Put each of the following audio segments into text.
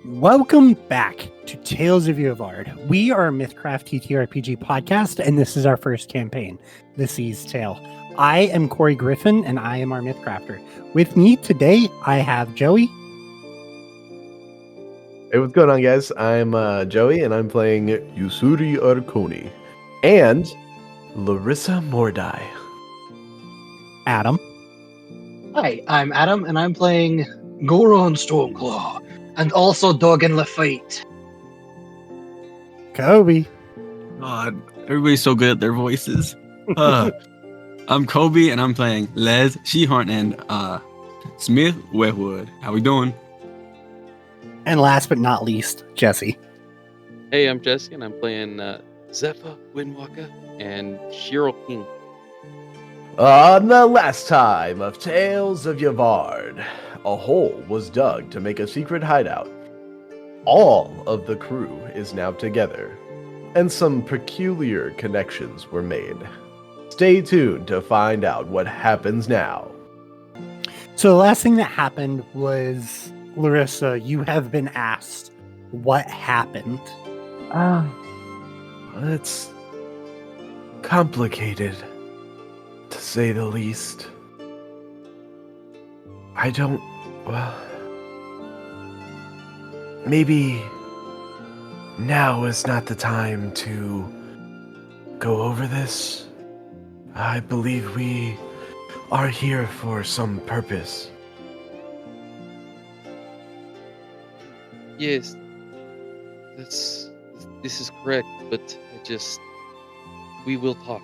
Welcome back to Tales of Yavard. We are a Mythcraft TTRPG podcast, and this is our first campaign, The Sea's Tale. I am Corey Griffin, and I am our Mythcrafter. With me today, I have Joey. Hey, what's going on, guys? I'm Joey, and I'm playing Ussuri Arconi and Larissa Mordai. Adam. Hi, I'm Adam, and I'm playing Goron Stormclaw, and also Dogen Lafitte. Kobe. God, everybody's so good at their voices. I'm Kobe, and I'm playing Les Shehorn and Smith Wetwood. How we doing? And last but not least, Jesse. Hey, I'm Jesse, and I'm playing Zephyr, Windwalker, and Shiro King. On the last time of Tales of Yavard, a hole was dug to make a secret hideout. All of the crew is now together, and some peculiar connections were made. Stay tuned to find out what happens now. So the last thing that happened was, Larissa, you have been asked what happened. It's complicated, to say the least. Maybe now is not the time to go over this. I believe we are here for some purpose. Yes, this is correct, but we will talk.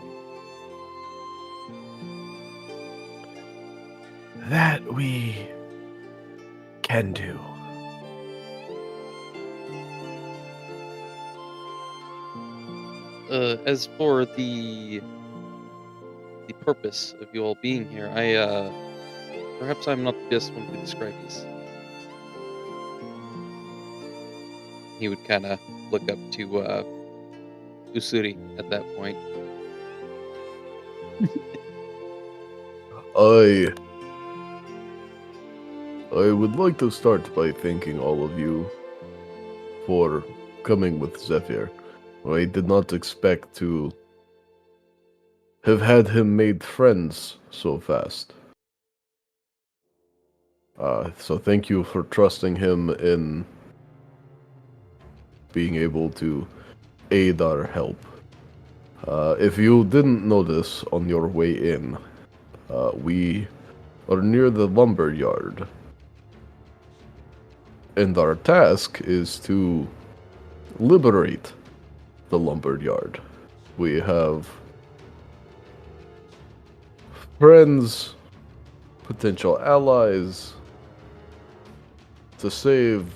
That we can do. As for the purpose of you all being here, perhaps I'm not the best one to describe this. He would kind of look up to Ussuri at that point. I would like to start by thanking all of you for coming with Zephyr. I did not expect to have had him made friends so fast. So thank you for trusting him in being able to aid our help. If you didn't notice on your way in, we are near the lumber yard. And our task is to liberate the lumber yard. We have friends, potential allies to save,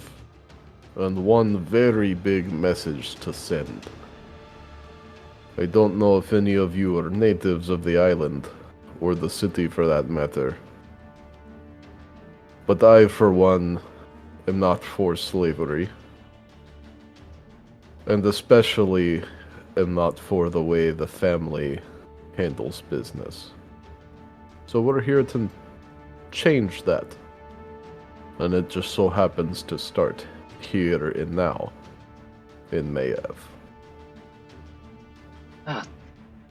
and one very big message to send. I don't know if any of you are natives of the island, or the city for that matter, but I, for one, am not for slavery, and especially am not for the way the family handles business. So we're here to change that, and it just so happens to start here and now in Mayev.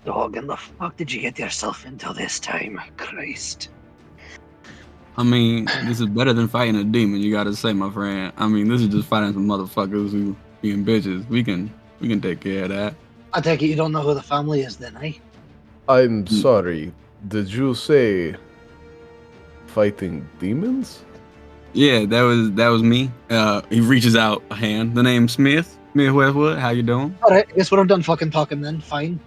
Dog, and the fuck did you get yourself into this time? Christ. I mean, this is better than fighting a demon, you gotta say, my friend. I mean, this is just fighting some motherfuckers who being bitches. We can take care of that. I take it you don't know who the family is then, eh? I'm sorry, did you say fighting demons? Yeah, that was me. He reaches out a hand. The name's Smith Westwood. How you doing? Alright, I guess we're done fucking talking then. Fine.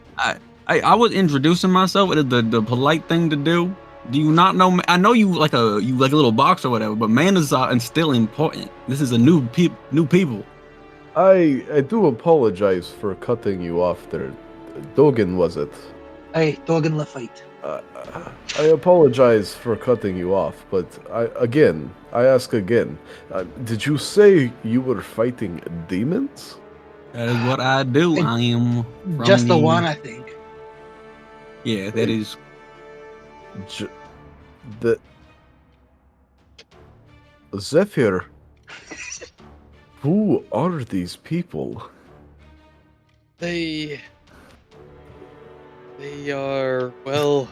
I was introducing myself. It is the polite thing to do. Do you not know? I know you like a little box or whatever, but manners are and still important. This is a new people. I do apologize for cutting you off there. Dogen, was it? Hey, Dogen Lafitte. I apologize for cutting you off, but I ask again. Did you say you were fighting demons? That is what I do. I am Just the one, I think. Yeah, that is. The Zephyr Who are these people? They are, well,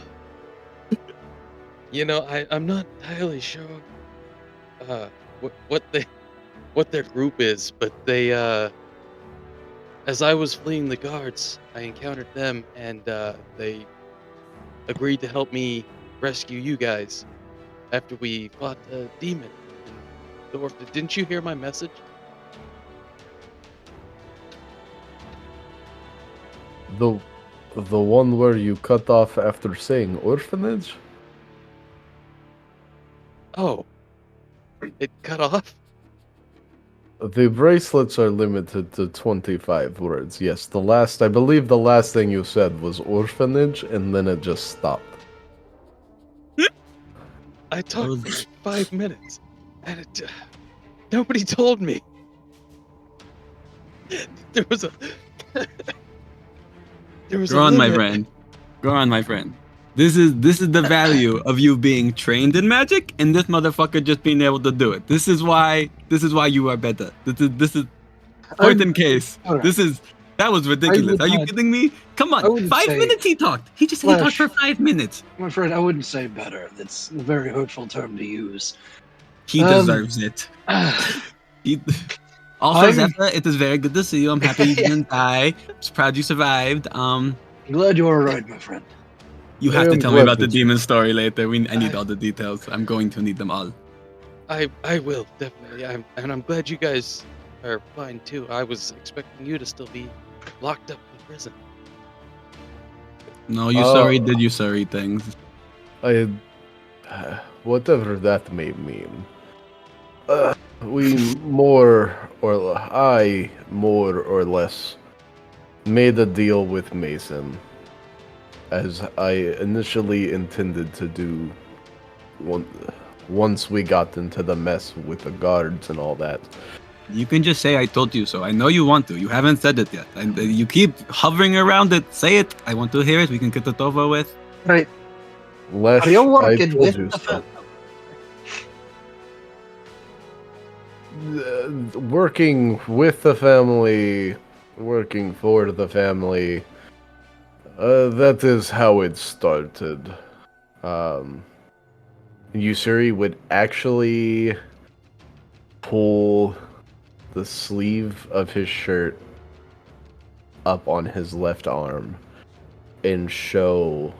I'm not entirely sure what their group is, but they as I was fleeing the guards, I encountered them, and they agreed to help me rescue you guys after we fought the demon in the orphanage. Didn't you hear my message? The one where you cut off after saying orphanage? Oh, it cut off? The bracelets are limited to 25 words. Yes, I believe the last thing you said was orphanage, and then it just stopped. I talked for like 5 minutes, and nobody told me. There was a Go on, my limit. friend. Go on, my friend. This is the value of you being trained in magic, and this motherfucker just being able to do it. This is why you are better. This is point in case. Alright. That was ridiculous. would Are you not- kidding me? Come I on, wouldn't 5 say- minutes he talked. He just said he talked for Flash. 5 minutes. I'm afraid I wouldn't say better. That's a very hurtful term to use. He deserves it. He, also, I'm- Zephyr, it is very good to see you. I'm happy you didn't die. I'm proud you survived. I'm glad you were right, my friend. You have to I'm tell me glad about the that you- demon story later. I need all the details. I'm going to need them all. I will definitely. I'm glad you guys are fine too. I was expecting you to still be locked up in prison. No, Ussuri did Ussuri things. Whatever that may mean. I more or less made a deal with Mason, as I initially intended to do once we got into the mess with the guards and all that. You can just say I told you so. I know you want to. You haven't said it yet. And you keep hovering around it. Say it. I want to hear it. We can get it over with. Right. Less, Are you I working told with you the so. family? Working with the family, working for the family. That is how it started. Ussuri would actually pull the sleeve of his shirt up on his left arm and show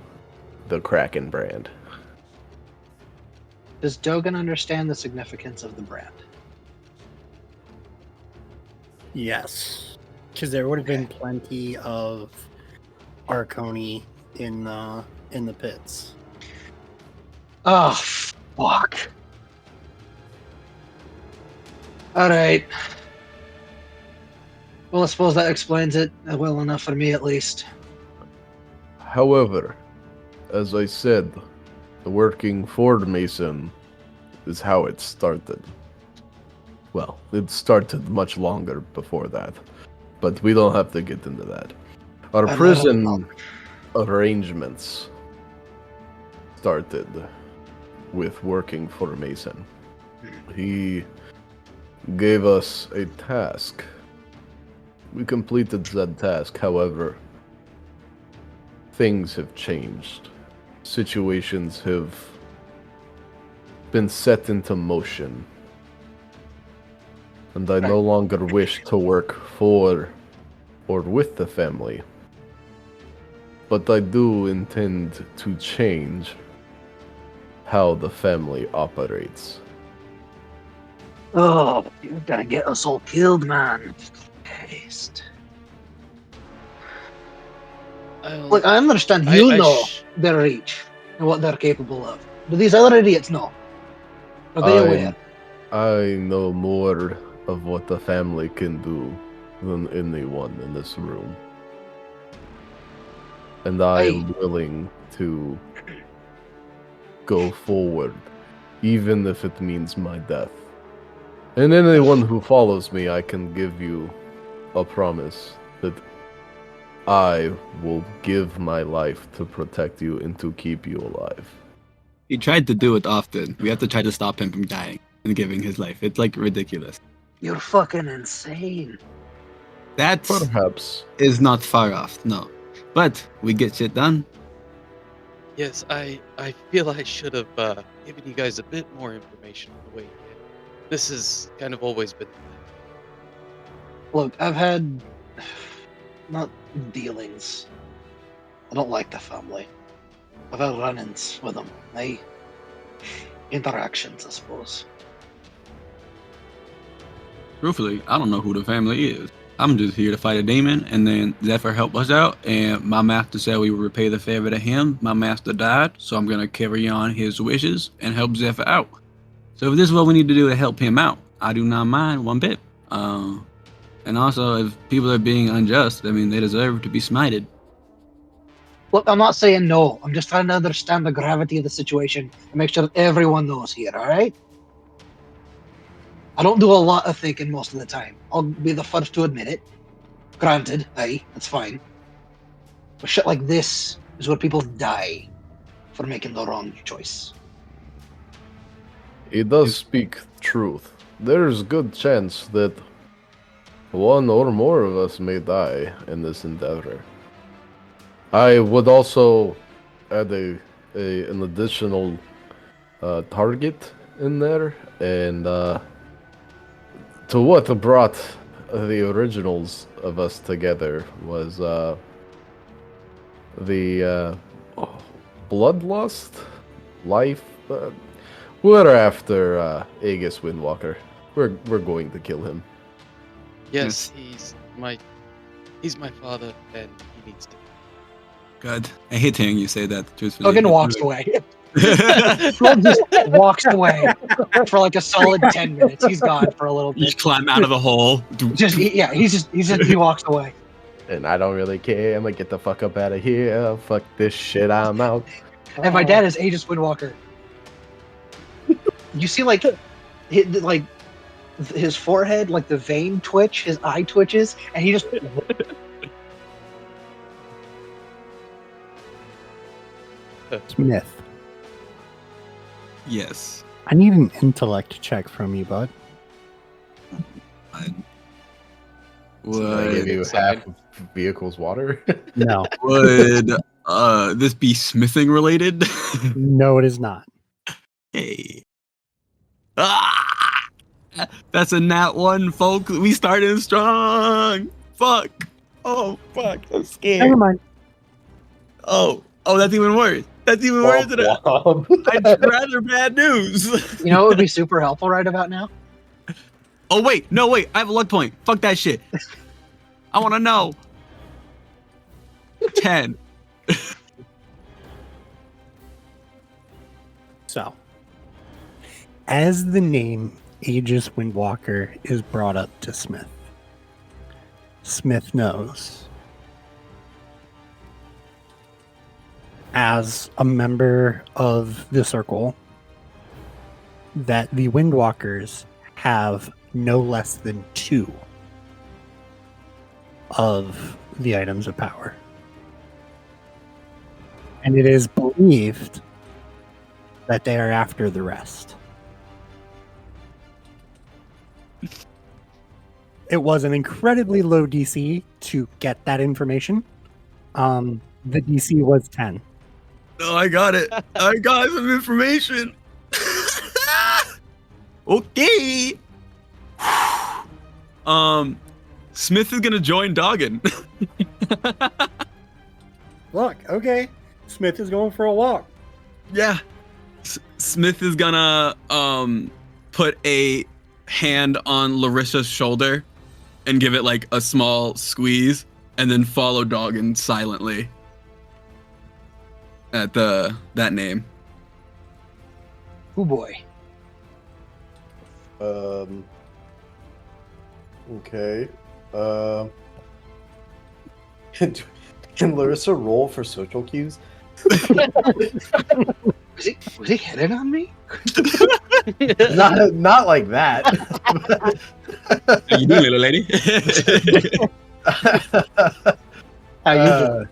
the Kraken brand. Does Dogen understand the significance of the brand? Yes, because there would have been plenty of Arconi in the pits. Oh, fuck. Alright. Well, I suppose that explains it well enough for me, at least. However, as I said, the working for Mason is how it started. Well, it started much longer before that, but we don't have to get into that. Our I prison know. arrangements started with working for Mason. He gave us a task. We completed that task, however, things have changed. Situations have been set into motion. And I no longer wish to work for or with the family. But I do intend to change how the family operates. Oh, you're gonna get us all killed, man. Christ. Look, I understand you know their reach and what they're capable of. Do these other idiots know? Are they aware? I know more of what the family can do than anyone in this room. And I am willing to go forward, even if it means my death. And anyone who follows me, I can give you a promise that I will give my life to protect you and to keep you alive. He tried to do it often. We have to try to stop him from dying and giving his life. It's like ridiculous. You're fucking insane. That Perhaps. is not far off, no. But we get shit done. Yes, I feel I should have given you guys a bit more information on the way here. This has kind of always been the plan. Look, I've had not dealings. I don't like the family. I've had run-ins with them. Interactions, I suppose. Truthfully, I don't know who the family is. I'm just here to fight a demon, and then Zephyr helped us out, and my master said we would repay the favor to him. My master died, so I'm going to carry on his wishes and help Zephyr out. So if this is what we need to do to help him out, I do not mind one bit. And also, if people are being unjust, I mean, they deserve to be smited. Look, I'm not saying no. I'm just trying to understand the gravity of the situation and make sure that everyone knows here, alright? I don't do a lot of thinking most of the time. I'll be the first to admit it. Granted, that's fine. But shit like this is where people die for making the wrong choice. He does speak truth. There's good chance that one or more of us may die in this endeavor. I would also add an additional target in there, and to what brought the originals of us together was the bloodlust life. We're after Aegis Windwalker. We're going to kill him. Yes, he's my father, and he needs to. God, I hate hearing you say that, truthfully. Dogen walks away. Dogen just walks away for like a solid 10 minutes. He's gone for a little You just bit. climb out of the hole. He walks away. And I don't really care. I'm gonna get the fuck up out of here. Fuck this shit. I'm out. And my dad is Aegis Windwalker. You see, like his forehead, like the vein twitch, his eye twitches, and he just. Smith, Yes. I need an intellect check from you, bud. So I give Would, you half of vehicle's water. No, would this be smithing related? no, it is not. Hey. Ah! That's a nat 1, folks. We started strong. Fuck. Oh, fuck. I'm scared. Never mind. Oh, that's even worse. That's even worse than that. I'd rather bad news. You know what would be super helpful right about now? Oh, wait. No, wait. I have a luck point. Fuck that shit. I want to know. 10. So, as the name Aegis Windwalker is brought up to Smith, Smith knows, as a member of the circle, that the Windwalkers have no less than 2 of the items of power. And it is believed that they are after the rest. It was an incredibly low DC to get that information. The DC was 10. No, I got it. I got some information. Okay. Smith is gonna join Dogen. Look, okay. Smith is going for a walk. Yeah. Smith is gonna put a hand on Larissa's shoulder and give it like a small squeeze, and then follow Dogen silently at that name. Oh boy. Okay. Can Larissa roll for social cues? Was he hitting on me? Not like that. How you doing, little lady? How you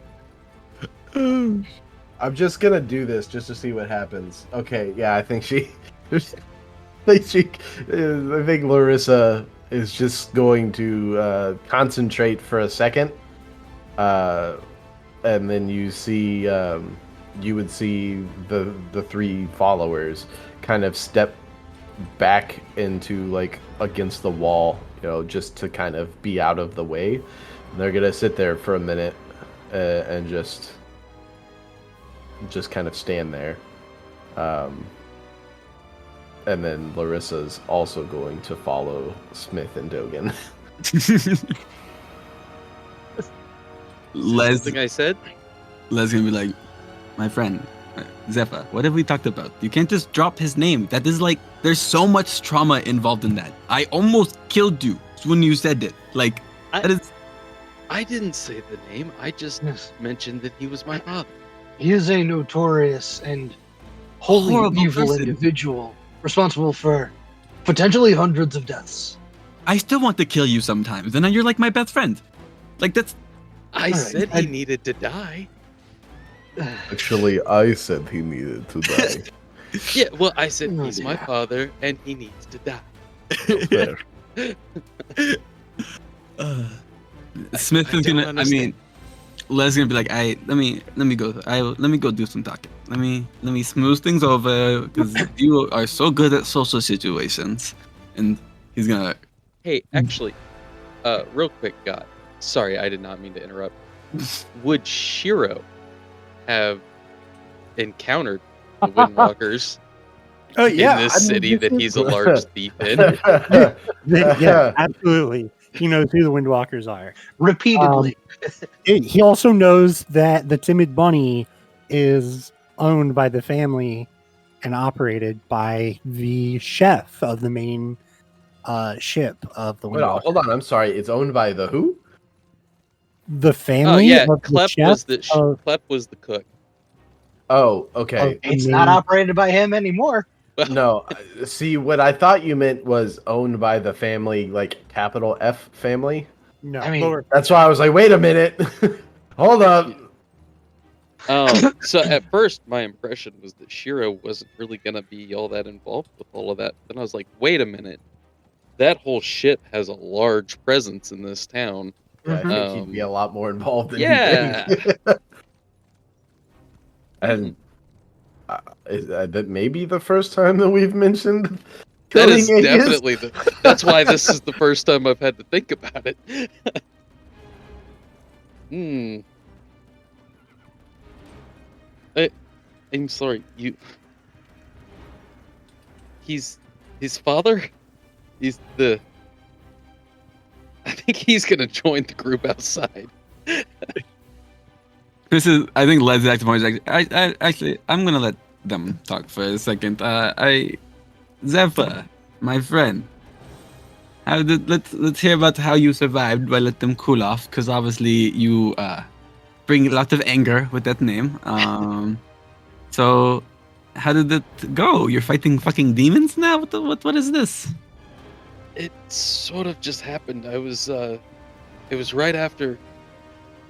doing? I'm just gonna do this just to see what happens. Okay, yeah, I think I think Larissa is just going to concentrate for a second, and then you see you would see the three followers kind of step back into like against the wall, just to kind of be out of the way. And they're gonna sit there for a minute and just kind of stand there. And then Larissa's also going to follow Smith and Dogen. Something I said? Les gonna be like, my friend, Zephyr, what have we talked about? You can't just drop his name. That is like, there's so much trauma involved in that. I almost killed you when you said it. Like, that is... I didn't say the name. I just mentioned that he was my father. He is a notorious and wholly Horrible evil person. individual responsible for potentially hundreds of deaths. I still want to kill you sometimes, and then you're like my best friend. Like, that's... I said he needed to die. Actually, I said he needed to die. Yeah, well, I said he's my father, and he needs to die. Fair. Smith is gonna. I mean, Les gonna be like, let me go do some talking. Let me smooth things over because you are so good at social situations, and he's gonna. Hey, actually, real quick, God, sorry, I did not mean to interrupt. Would Shiro have encountered the Windwalkers in this city that he's a large thief in? Yeah, absolutely. He knows who the Windwalkers are. Repeatedly. He also knows that the Timid Bunny is owned by the family and operated by the chef of the main ship of the Wait, Windwalkers. hold on. I'm sorry. It's owned by the who? The family. Oh yeah, of Klep the was chef the of- Klep was the cook. Oh, okay. It's not operated by him anymore. No, see, what I thought you meant was owned by the family, like capital F family. No, I mean- lower. That's why I was like, wait a minute. Hold up. So at first, my impression was that Shiro wasn't really gonna be all that involved with all of that. Then I was like, wait a minute, that whole ship has a large presence in this town. Yeah, I think he'd be a lot more involved than Yeah. you think. And that may be the first time that we've mentioned That killing is Aegis. definitely that's why this is the first time I've had to think about it. I'm sorry, he's his father? He's the... I think he's gonna join the group outside. This is, I think, Les active point. Actually, I'm gonna let them talk for a second. Zephyr, my friend, let's hear about how you survived by let them cool off, because obviously you bring a lot of anger with that name. So how did it go? You're fighting fucking demons now? What is this? It sort of just happened. It was right after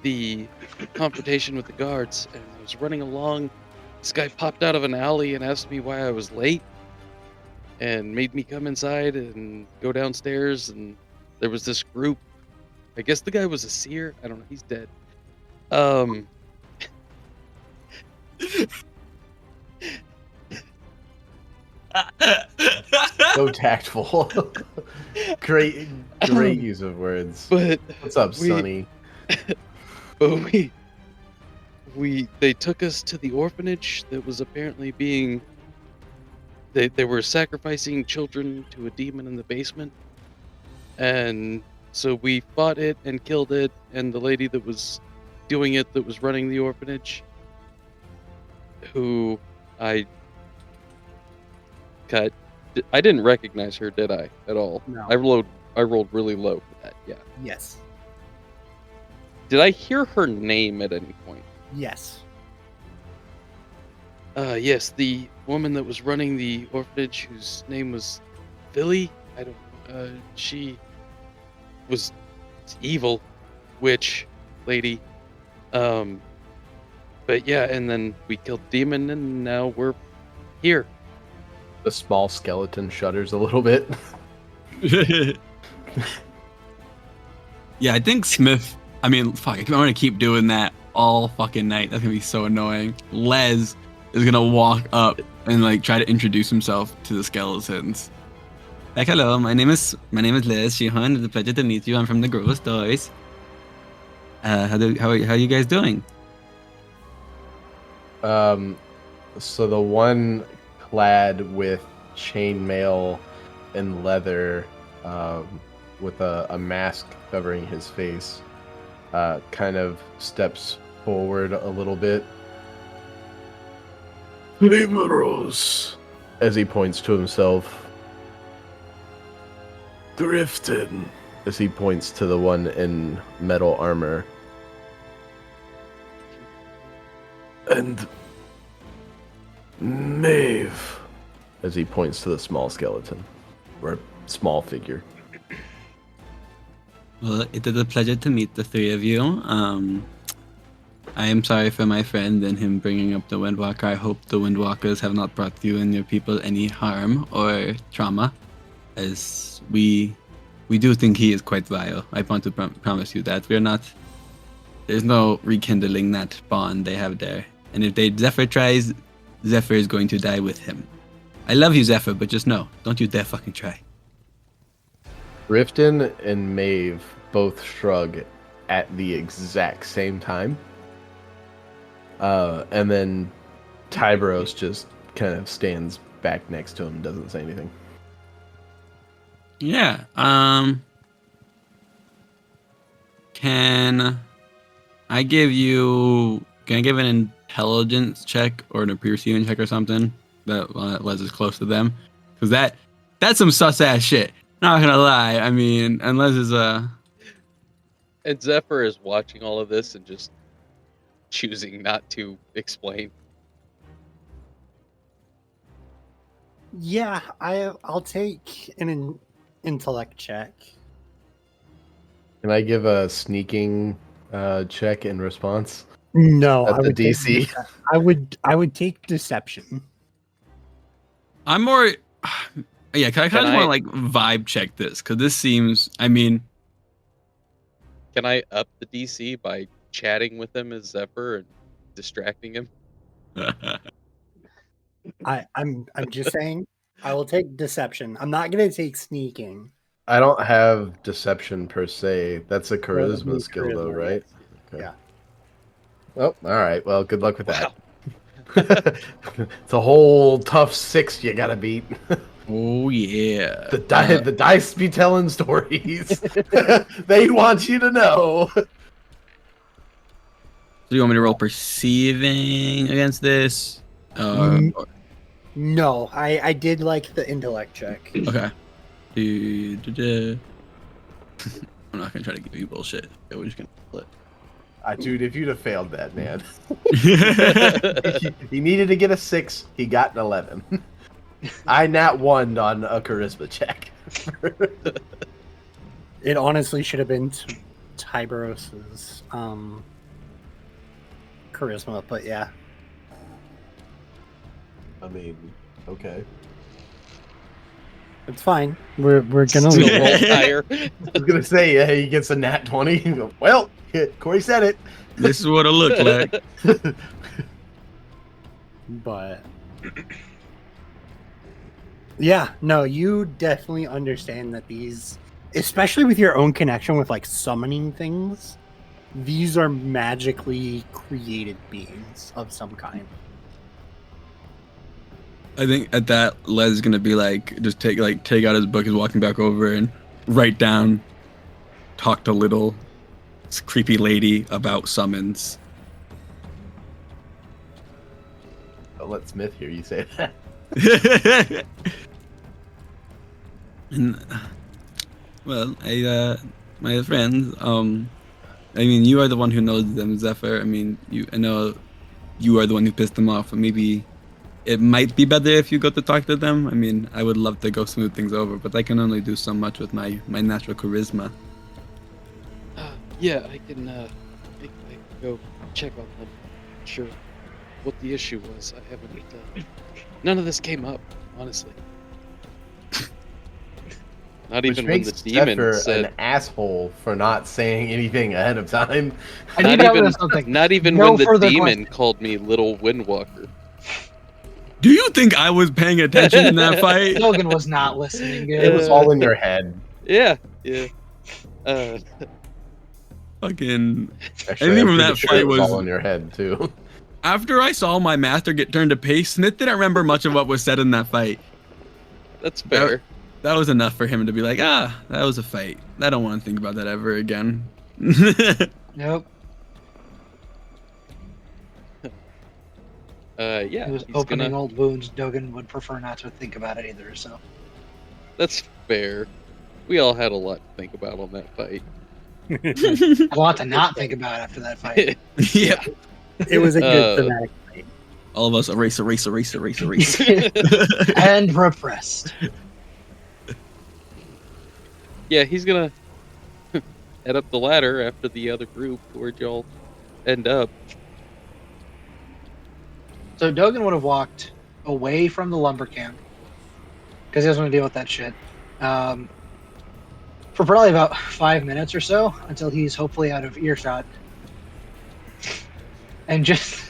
the confrontation with the guards, and I was running along. This guy popped out of an alley and asked me why I was late, and made me come inside and go downstairs, and there was this group. I guess the guy was a seer. I don't know. He's dead. So tactful. Great use of words. But What's up, Sonny? But they took us to the orphanage that was apparently being... They were sacrificing children to a demon in the basement. And so we fought it and killed it, and the lady that was doing it, that was running the orphanage, who I cut. I didn't recognize her, did I, at all? No. I rolled really low for that, yeah. Yes. Did I hear her name at any point? Yes. Yes, the woman that was running the orphanage, whose name was Philly. I don't. She was evil, witch lady. But yeah, and then we killed demon, and now we're here. The small skeleton shudders a little bit. Yeah, I think Smith. I mean, fuck. I'm gonna keep doing that all fucking night. That's gonna be so annoying. Les is gonna walk up and like try to introduce himself to the skeletons. Like, hello, my name is Les Shihan. It's a pleasure to meet you. I'm from the Grove of Stories. How are you guys doing? So the one clad with chainmail and leather, with a mask covering his face, kind of steps forward a little bit. Liberals, as he points to himself. Grifton, as he points to the one in metal armor. And Maeve, as he points to the small skeleton, or small figure. Well, it is a pleasure to meet the three of you. I am sorry for my friend and him bringing up the Windwalker. I hope the Windwalkers have not brought you and your people any harm or trauma, as we do think he is quite vile. I want to promise you that. We're not... There's no rekindling that bond they have there. And if Zephyr tries, Zephyr is going to die with him. I love you, Zephyr, but just know, don't you dare fucking try. Grifton and Maeve both shrug at the exact same time. And then Tyberos just kind of stands back next to him and doesn't say anything. Yeah, Can I give an intelligence check or a perceiving check or something that Les is close to them? Because that's some sus ass shit. Not gonna lie. I mean, unless it's And Zephyr is watching all of this and just choosing not to explain. Yeah, I'll take an intellect check. Can I give a sneaking check in response? No, At I the would take DC? I would take deception. I'm more. Yeah, can I kind of I- more like vibe check this? Because this seems. I mean, Can I up the DC by chatting with him as Zephyr and distracting him? I'm just saying I will take deception. I'm not gonna take sneaking. I don't have deception per se. That's a Well, that'd charisma be skill, though, charisma, right? yes. Okay. Yeah. Oh, all right. Well, good luck with Wow. that. It's a whole tough 6 you gotta beat. oh yeah. The dice be telling stories. They want you to know. So you want me to roll perceiving against this? No, I did like the intellect check. Okay. I'm not gonna try to give you bullshit. Okay, we're just gonna flip. Dude, if you'd have failed that, man. He needed to get a 6. He got an 11. I nat 1 on a charisma check. It honestly should have been Tyberos's charisma, but yeah. I mean, okay. It's fine. We're gonna Still leave roll it. higher. I was gonna say, yeah, he gets a nat 20. You go, well, Corey said it. This is what it looked like. But yeah, no, you definitely understand that these, especially with your own connection with like summoning things, these are magically created beings of some kind. I think at that, Les is gonna be like, just take out his book, is walking back over and write down, talk to little creepy lady about summons. I'll let Smith hear you say that. And, well, my friends, I mean, you are the one who knows them, Zephyr. I mean, I know you are the one who pissed them off, but maybe it might be better if you go to talk to them. I mean, I would love to go smooth things over, but I can only do so much with my natural charisma. Yeah, I can go check on them. Sure, what the issue was. I haven't. None of this came up, honestly. Not Which even when makes the demon Zephyr said. an asshole for not saying anything ahead of time. I Not need to even, know something. not even No when the further demon question. called me Little Windwalker. Do you think I was paying attention in that fight? Dogen was not listening. It was all in your head. Yeah. Fucking. Actually, Anything I'm from pretty that sure fight it was was- all in your head too. After I saw my master get turned to paste, Smith didn't remember much of what was said in that fight. That's fair. That was enough for him to be like, that was a fight. I don't want to think about that ever again. Nope. Yeah. He was he's opening gonna- old wounds. Dogen would prefer not to think about it either. So That's fair. We all had a lot to think about on that fight. I want to not think about it after that fight. Yeah. It was a good Uh, thematic fight. All of us erase. And repressed. Yeah, he's gonna head up the ladder after the other group. Where'd y'all end up? So Dogen would have walked away from the lumber camp because he doesn't want to deal with that shit for probably about 5 minutes or so until he's hopefully out of earshot, and just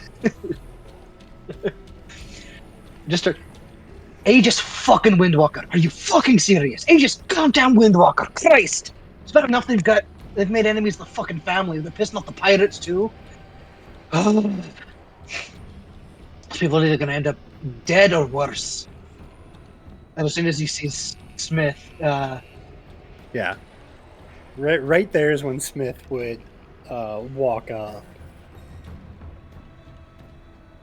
Aegis fucking Windwalker. Are you fucking serious? Aegis, calm down, Windwalker. Christ, it's bad enough they've made enemies of the fucking family. They're pissing off the pirates too. People are either going to end up dead or worse. And as soon as he sees Smith, Yeah. Right there is when Smith would walk up.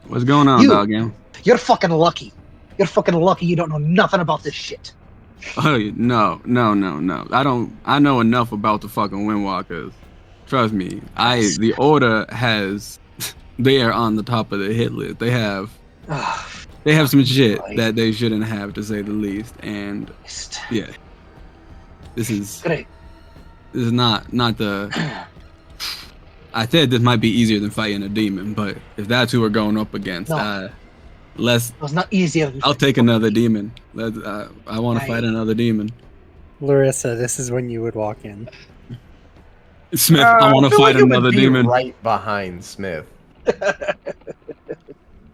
What's going on, You- Dogen? you're fucking lucky. You're fucking lucky you don't know nothing about this shit. Oh, no. I know enough about the fucking Windwalkers. Trust me. The Order has. They are on the top of the hit list. They have some shit Right. that they shouldn't have, to say the least. And yeah, this is Great. not the. I said this might be easier than fighting a demon, but if that's who we're going up against, No. let's. It was not easier than I'll take another demon. I want to Right. fight another demon. Larissa, this is when you would walk in. Smith, I want to feel fight like it would another be demon. right behind Smith.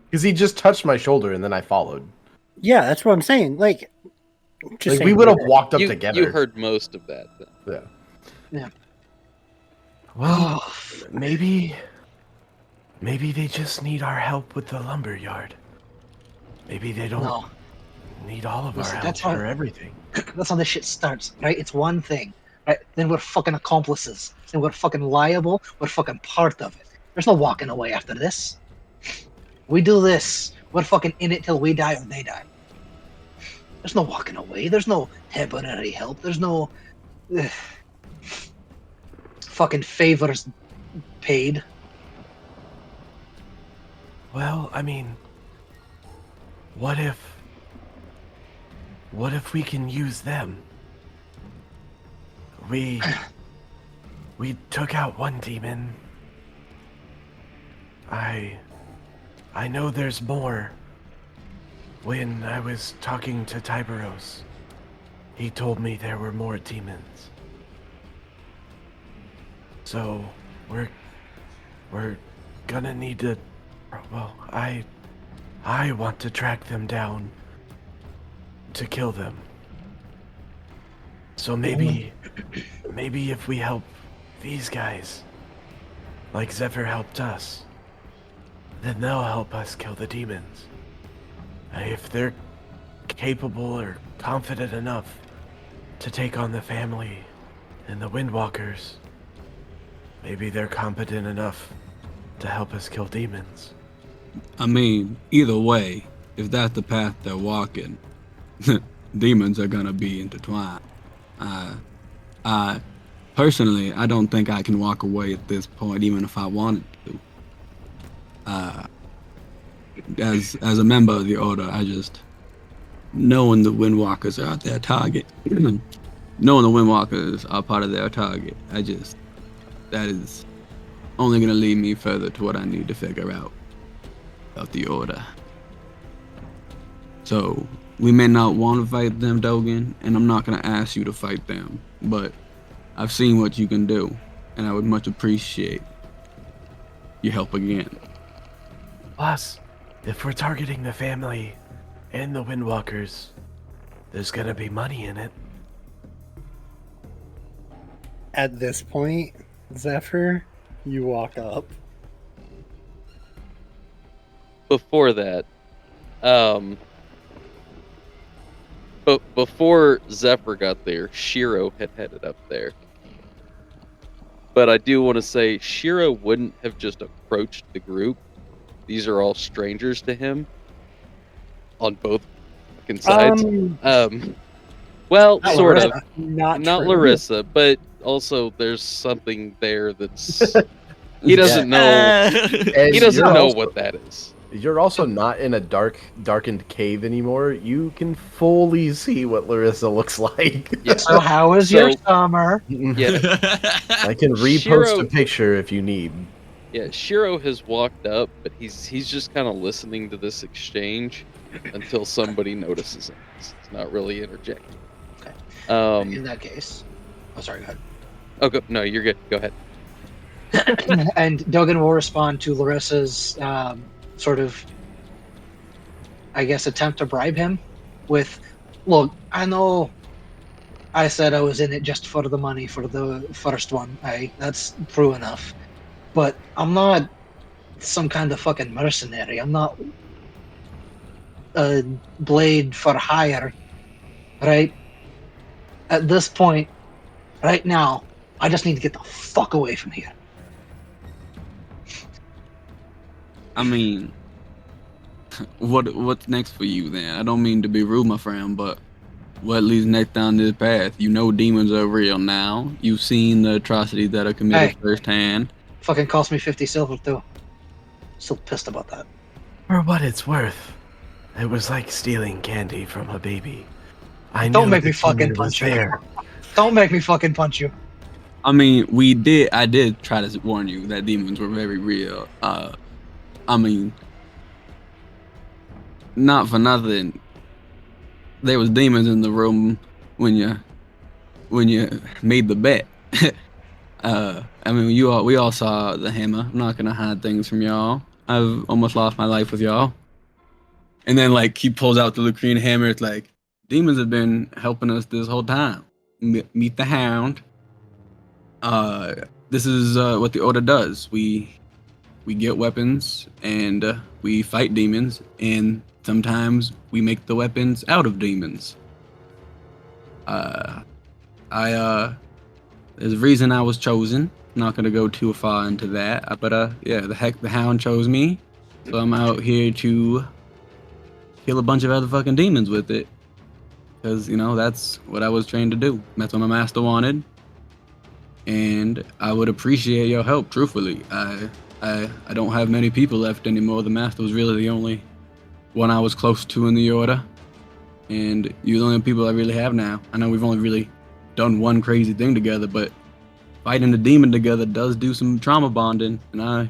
Because he just touched my shoulder and then I followed. Yeah, that's what I'm saying. Like Like saying we would have that. walked up You together. heard most of that. Then. Yeah. Well, maybe they just need our help with the lumber yard. Maybe they don't No, need all of Listen, our help that's how- for everything. that's how this shit starts, right? It's one thing, right? Then we're fucking accomplices. Then we're fucking liable. We're fucking part of it. There's no walking away after this. We do this. We're fucking in it till we die or they die. There's no walking away. There's no temporary help. There's no fucking favors paid. Well, I mean, what if we can use them? We took out one demon. I know there's more. When I was talking to Tiberos, he told me there were more demons. So we're gonna need to. Well, I want to track them down to kill them. So maybe if we help these guys, like Zephyr helped us, then they'll help us kill the demons. If they're capable or confident enough to take on the family and the Windwalkers, maybe they're competent enough to help us kill demons. I mean, either way, if that's the path they're walking, demons are gonna be intertwined. Personally, I don't think I can walk away at this point, even if I wanted to. As a member of the Order, I just, knowing the Windwalkers are their target, knowing the Windwalkers are part of their target, that is only gonna lead me further to what I need to figure out about the Order. So, we may not want to fight them, Dogen, and I'm not gonna ask you to fight them, but I've seen what you can do, and I would much appreciate your help again. Plus, if we're targeting the family and the Windwalkers, there's gonna be money in it. At this point, Zephyr, you walk up. Before that, but before Zephyr got there, Shiro had headed up there. But I do want to say Shiro wouldn't have just approached the group. These are all strangers to him on both fucking sides. Well, Not sort Larissa. of. Not Not true. Larissa, but also there's something there that's he doesn't know. And He doesn't you're know also- what that is. You're also not in a darkened cave anymore. You can fully see what Larissa looks like. Yeah. So how was your So- summer? Yeah. I can repost Shiro- a picture if you need. Yeah, Shiro has walked up, but he's just kind of listening to this exchange until somebody notices him. He's not really interjecting. Okay. In that case, oh, sorry, go ahead. Oh, no, you're good. Go ahead. And Dogen will respond to Larissa's sort of, I guess, attempt to bribe him with, look, I know I said I was in it just for the money for the first one. That's true enough. But I'm not some kind of fucking mercenary. I'm not a blade for hire, right? At this point, right now, I just need to get the fuck away from here. I mean, what's next for you then? I don't mean to be rude, my friend, but what leads next down this path? You know demons are real now. You've seen the atrocities that are committed Hey. firsthand. Fucking cost me 50 silver too. Still pissed about that. For what it's worth, it was like stealing candy from a baby. I Don't knew make me the fucking demon was punch you. there. Don't make me fucking punch you. I mean, I did try to warn you that demons were very real. I mean, not for nothing, there was demons in the room when you made the bet. I mean, we all saw the hammer. I'm not gonna hide things from y'all. I've almost lost my life with y'all. And then like he pulls out the Lucrine hammer. It's like demons have been helping us this whole time. Meet the Hound. This is what the Order does. We get weapons and we fight demons, and sometimes we make the weapons out of demons. There's a reason I was chosen. I'm not gonna go too far into that, but yeah, the Hound chose me, so I'm out here to kill a bunch of other fucking demons with it, because that's what I was trained to do. That's what my master wanted, and I would appreciate your help. Truthfully, I don't have many people left anymore. The master was really the only one I was close to in the order, and you're the only people I really have now. I know we've only really done one crazy thing together, but fighting the demon together does do some trauma bonding, and and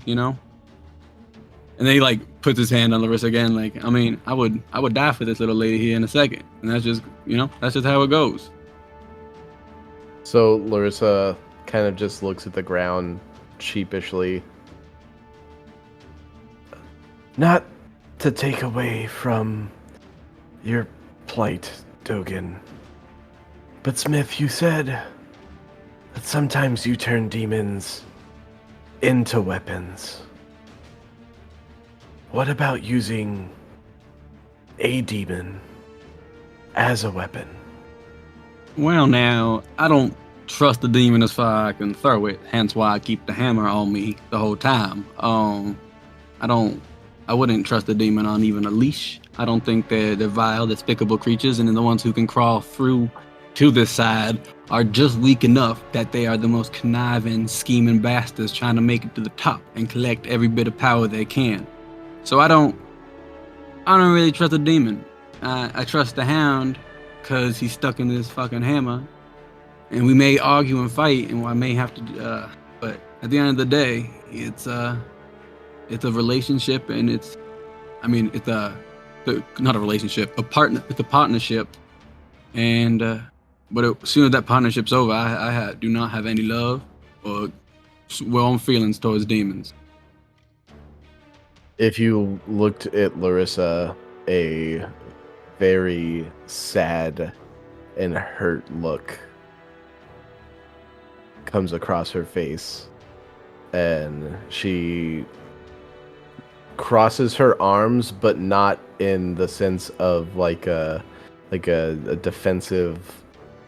then he like puts his hand on Larissa again, like, I mean, I would die for this little lady here in a second, and that's just that's just how it goes. So Larissa kind of just looks at the ground sheepishly. Not to take away from your plight, Dogen. But Smith, you said that sometimes you turn demons into weapons. What about using a demon as a weapon? Well, Now, I don't trust the demon as far as I can throw it, hence why I keep the hammer on me the whole time. I wouldn't trust the demon on even a leash. I don't think they're vile, despicable creatures, and then the ones who can crawl through to this side are just weak enough that they are the most conniving, scheming bastards trying to make it to the top and collect every bit of power they can. So I don't really trust the demon. I trust the Hound because he's stuck in this fucking hammer, and we may argue and fight, and I may have to. But at the end of the day, it's a relationship, and it's not a relationship, a partner. It's a partnership, and but as soon as that partnership's over, I do not have any love or warm feelings towards demons. If you looked at Larissa, a very sad and hurt look comes across her face, and she crosses her arms, but not in the sense of like a defensive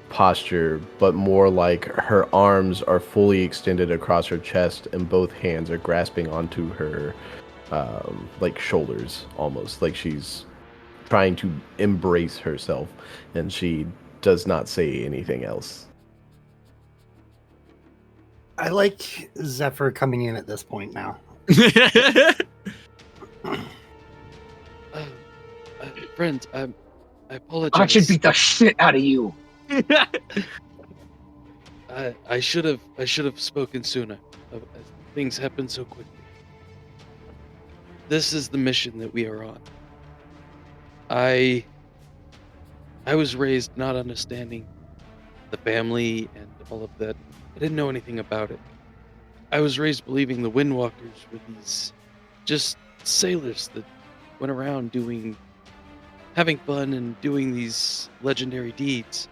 posture, but more like her arms are fully extended across her chest and both hands are grasping onto her like shoulders, almost like she's trying to embrace herself, and she does not say anything else. I like Zephyr coming in at this point now. Friends, I apologize. I should beat the shit out of you. I should have spoken sooner. Things happen so quickly. This is the mission that we are on. I was raised not understanding the family and all of that. I didn't know anything about it. I was raised believing the Windwalkers were these just sailors that went around having fun and doing these legendary deeds.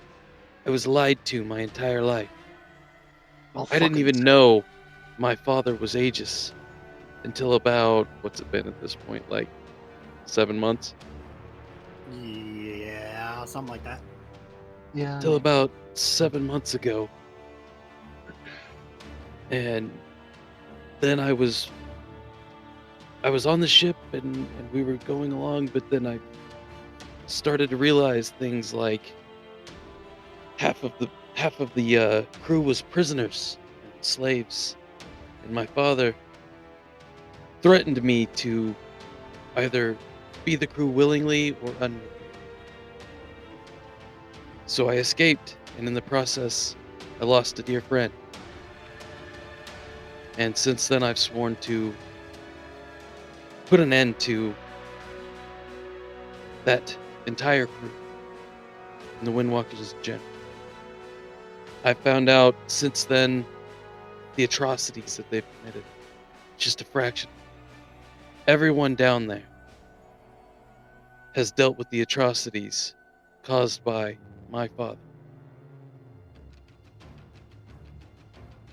I was lied to my entire life. Well, I didn't fucking even know my father was Aegis until about, what's it been at this point, like 7 months? Yeah, something like that. Yeah. Until about 7 months ago. And then I was on the ship and we were going along, but then I started to realize things like half of the crew was prisoners and slaves, and my father threatened me to either be the crew willingly or unwillingly. So I escaped, and in the process, I lost a dear friend. And since then, I've sworn to put an end to that entire crew and the Windwalkers in general. I found out since then the atrocities that they've committed. Just a fraction. Everyone down there has dealt with the atrocities caused by my father.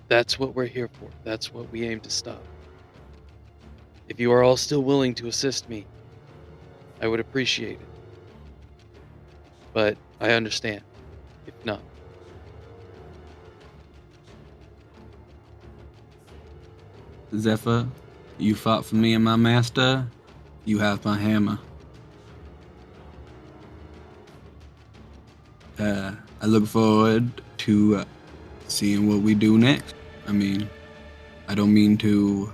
That's what we're here for. That's what we aim to stop. If you are all still willing to assist me, I would appreciate it. But I understand if not. Zephyr, you fought for me and my master. You have my hammer. I look forward to seeing what we do next. I mean, I don't mean to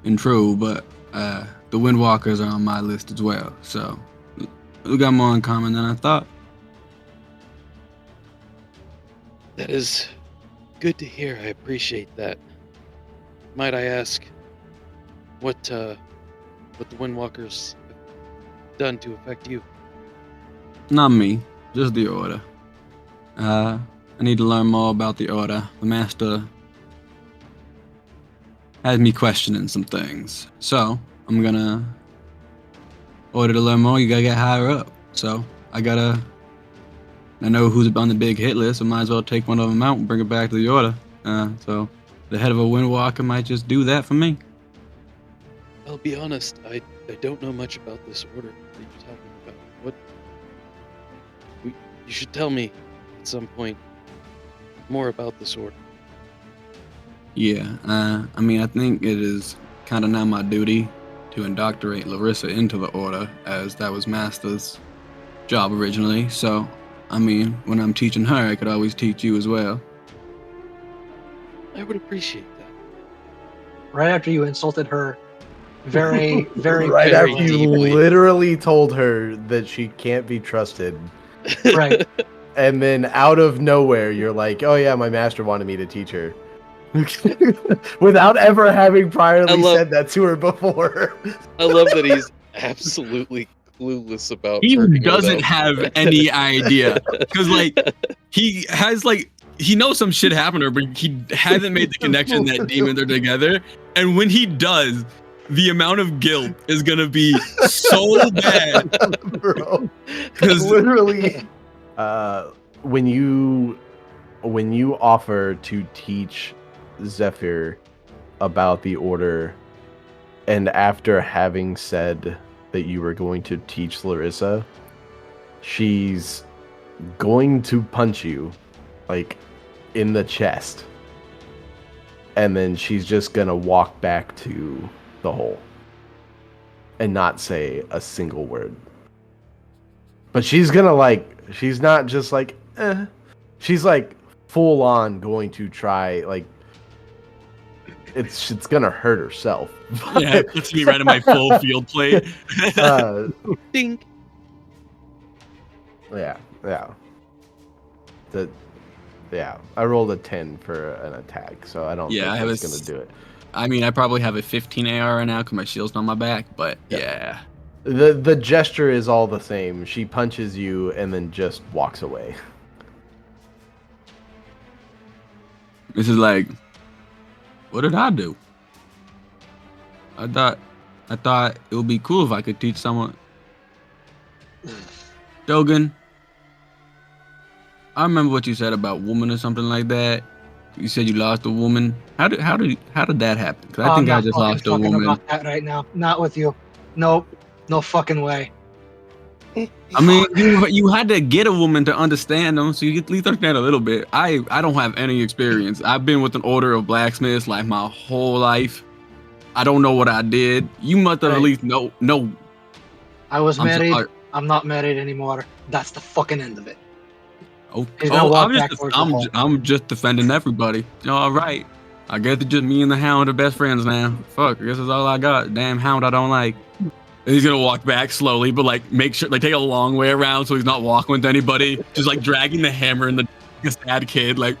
intrude, but the Windwalkers are on my list as well. So we got more in common than I thought. That is good to hear. I appreciate that. Might I ask what the Windwalkers have done to affect you? Not me, just the Order. I need to learn more about the Order. The Master has me questioning some things. So, I'm gonna order to learn more. You gotta get higher up. So, I know who's on the big hit list. I might as well take one of them out and bring it back to the Order. So, the head of a Windwalker might just do that for me. I'll be honest, I don't know much about this order that you're talking about. You should tell me at some point more about this order. Yeah, I mean, I think it is kind of now my duty to indoctrinate Larissa into the Order, as that was Master's job originally. So, I mean, when I'm teaching her, I could always teach you as well. I would appreciate that. Right after you insulted her, very, very, Right very after you deeply. literally told her that she can't be trusted. right. And then out of nowhere, you're like, oh yeah, my master wanted me to teach her. Without ever having priorly I love- said that to her before. I love that he's absolutely clueless about He hurting doesn't himself. have any idea. Because, like, he has, like, he knows some shit happened to her, but he hasn't made the connection that demons are together. And when he does, the amount of guilt is going to be so bad. Bro. Because Literally, when you offer to teach Zephyr about the order, and after having said that you were going to teach Larissa, she's going to punch you, like, in the chest. And then she's just gonna walk back to the hole and not say a single word. But she's gonna, like, she's not just like, eh. She's like full on going to try, like, it's gonna hurt herself. yeah, it puts me right in my full field plate. Ding. Yeah. I rolled a 10 for an attack, so I don't Yeah, I think have that's gonna do it. I mean, I probably have a 15 AR right now because my shield's on my back, but yeah. The gesture is all the same. She punches you and then just walks away. This is like, what did I do? I thought it would be cool if I could teach someone. Dogen, I remember what you said about woman or something like that. You said you lost a woman. How did that happen? Because I think I just lost a talking woman. about that right now. Not with you. Nope. No fucking way. I mean, you had to get a woman to understand them, so you at least understand a little bit. I don't have any experience. I've been with an order of blacksmiths like my whole life. I don't know what I did. You must have at least know. I was I'm married. sorry. I'm not married anymore. That's the fucking end of it. He's Oh, gonna walk back towards the hole. I'm just defending everybody. All right. I guess it's just me and the Hound are best friends now. Fuck, I guess that's all I got. Damn Hound I don't like. And he's gonna walk back slowly, but like make sure, like take a long way around so he's not walking with anybody. Just like dragging the hammer and the sad kid. Like,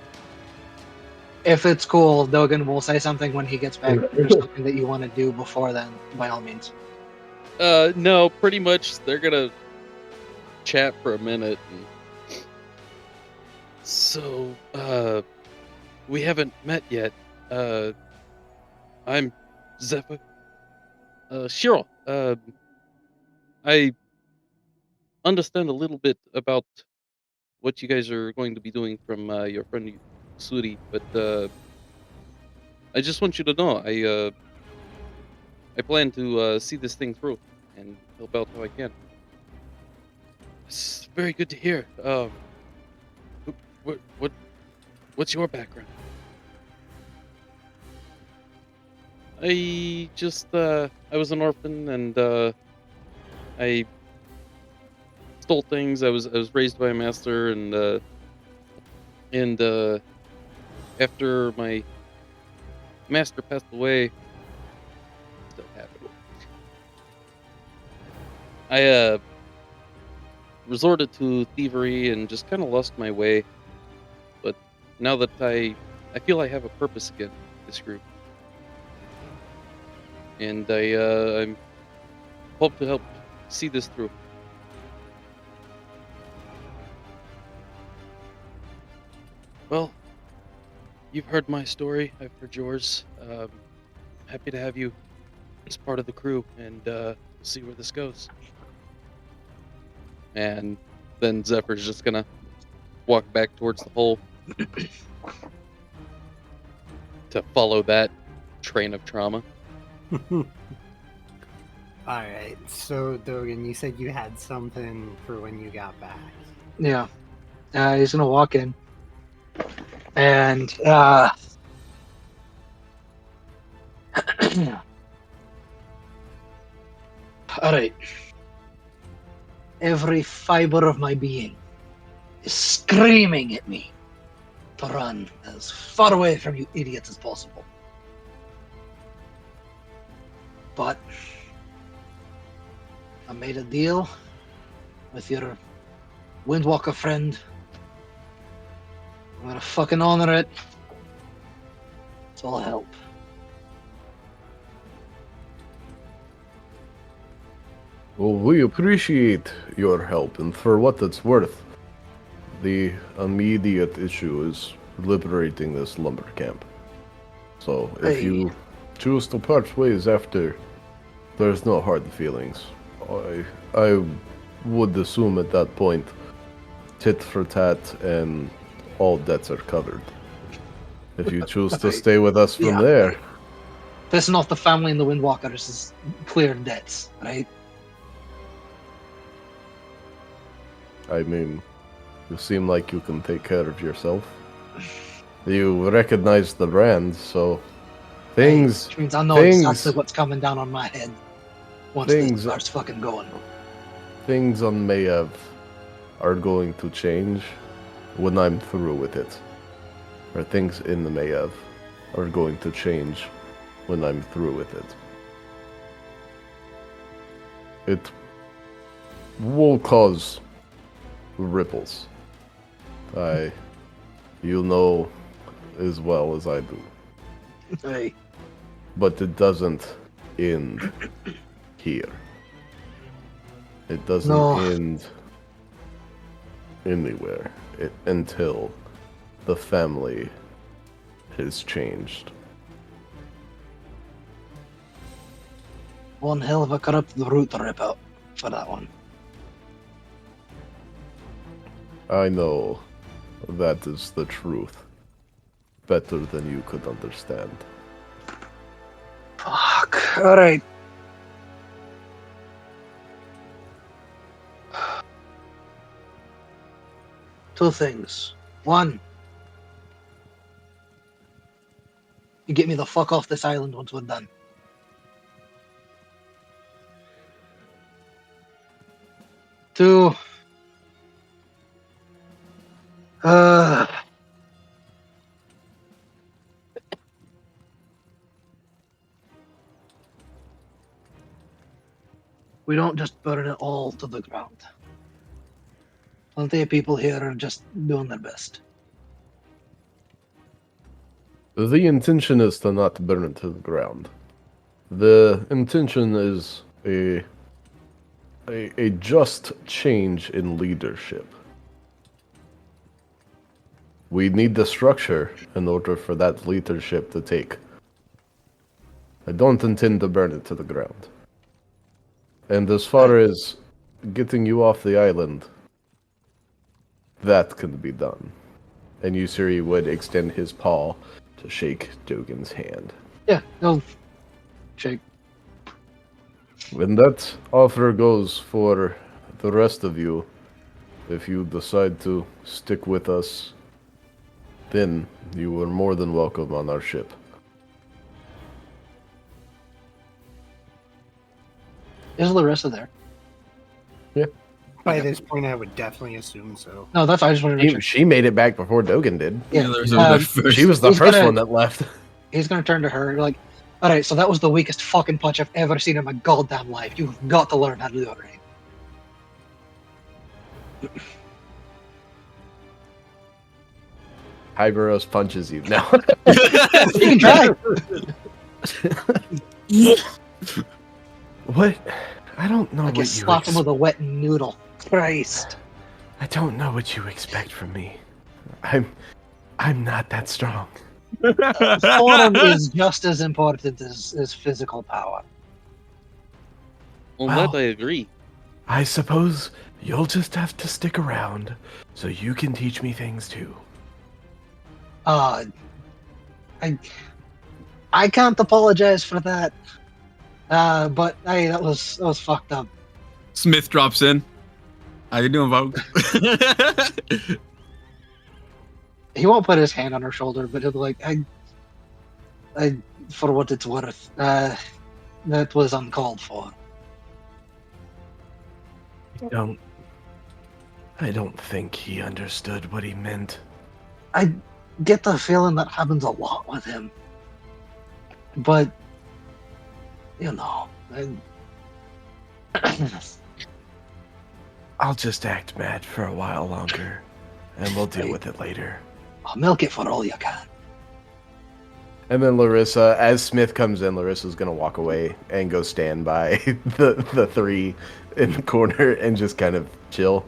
If it's cool, Dogen will say something when he gets back. If there's something that you want to do before then, by all means. No, pretty much they're gonna chat for a minute. So, we haven't met yet. I'm Zephyr. Shiro. I understand a little bit about what you guys are going to be doing from your friend Ussuri, but I just want you to know I plan to see this thing through and help out how I can. It's very good to hear. What's your background? I just I was an orphan and I stole things. I was raised by a master and after my master passed away, still happened. I resorted to thievery and just kind of lost my way. But now that I feel I have a purpose again in this group. And I hope to help see this through. Well, you've heard my story. I've heard yours. Happy to have you as part of the crew, and see where this goes. And then Zephyr's just gonna walk back towards the hole to follow that train of trauma. Alright, so Dogen, you said you had something for when you got back. Yeah. He's gonna walk in. And alright. Every fiber of my being is screaming at me to run as far away from you idiots as possible. But I made a deal with your Windwalker friend. I'm gonna fucking honor it. It's all help. Well, we appreciate your help, and for what it's worth, the immediate issue is liberating this lumber camp. So, if Hey. you choose to part ways after, there's no hard feelings. I would assume at that point, tit for tat and all debts are covered. If you choose to stay with us from Yeah. there, Pissing off the family and the Windwalkers is clear debts, right? I mean, you seem like you can take care of yourself. You recognize the brand, so things Which means I know things- exactly what's coming down on my head once things- this starts fucking going. things on Mayev are going to change when I'm through with it. Or things in the Mayev are going to change when I'm through with it. It will cause ripples. You know as well as I do. Hey, But it doesn't end here. It doesn't No. end anywhere until the family has changed. one hell of a corrupt root to rip out for that one. I know that is the truth better than you could understand. Fuck. Alright. Two things. One, you get me the fuck off this island once we're done. Two, we don't just burn it all to the ground. Plenty of people here are just doing their best. The intention is to not burn it to the ground. The intention is a just change in leadership. We need the structure in order for that leadership to take. I don't intend to burn it to the ground. And as far as getting you off the island, that can be done. And Ussuri would extend his paw to shake Dogen's hand. Yeah, no. Shake. And that offer goes for the rest of you. If you decide to stick with us, then you are more than welcome on our ship. Is Larissa there? By this point, I would definitely assume so. No, that's I just wanted to make sure. She made it back before Dogen did. Yeah, there's She was the He's first gonna- one that left. He's gonna turn to her like, all right, so that was the weakest fucking punch I've ever seen in my goddamn life. You've got to learn how to do it right. Hyberos punches you now. You can try. What? I don't know I what can you slap him with a wet noodle. Christ. I don't know what you expect from me. I'm not that strong. Form is just as important as physical power. On Well- that I agree. I suppose you'll just have to stick around so you can teach me things too. I can't apologize for that. But hey, that was fucked up. Smith drops in. How you doing, folks? He won't put his hand on her shoulder, but he'll be like, I for what it's worth, that was uncalled for. I don't think he understood what he meant. I get the feeling that happens a lot with him. But, you know, I'll just act mad for a while longer, and we'll deal with it later. I'll milk it for all you can. And then Larissa, as Smith comes in, Larissa's gonna walk away and go stand by the three in the corner and just kind of chill.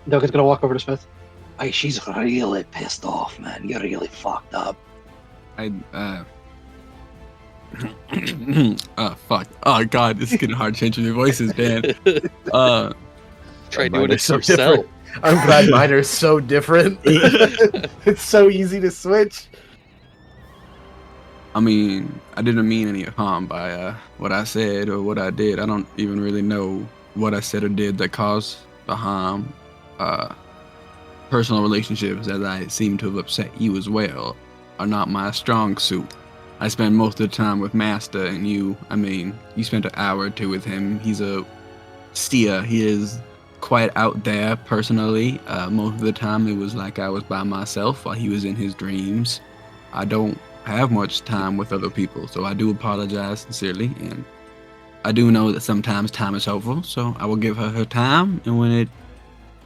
Dogen's gonna walk over to Smith. Hey, she's really pissed off, man. You're really fucked up. Fuck. Oh god, this is getting hard changing your voices, man. Try Mine doing are it so yourself. different. I'm glad mine are so different. It's so easy to switch. I mean, I didn't mean any harm by what I said or what I did. I don't even really know what I said or did that caused the harm. Personal relationships, as I seem to have upset you as well, are not my strong suit. I spend most of the time with Master, and you spent an hour or two with him. He's a seer. He is quite out there personally. Most of the time it was like I was by myself while he was in his dreams. I don't have much time with other people, so I do apologize sincerely, and I do know that sometimes time is helpful, so I will give her her time, and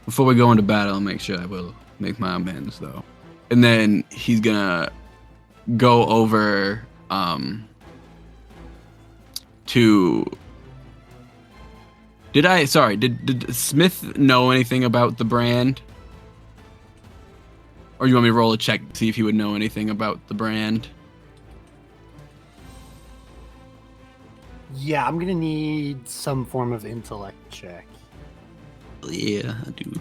before we go into battle, I'll make sure I will make my amends, though. And then he's gonna go over to... Did Smith know anything about the brand? Or you want me to roll a check to see if he would know anything about the brand? Yeah, I'm gonna need some form of intellect check. Yeah, I do.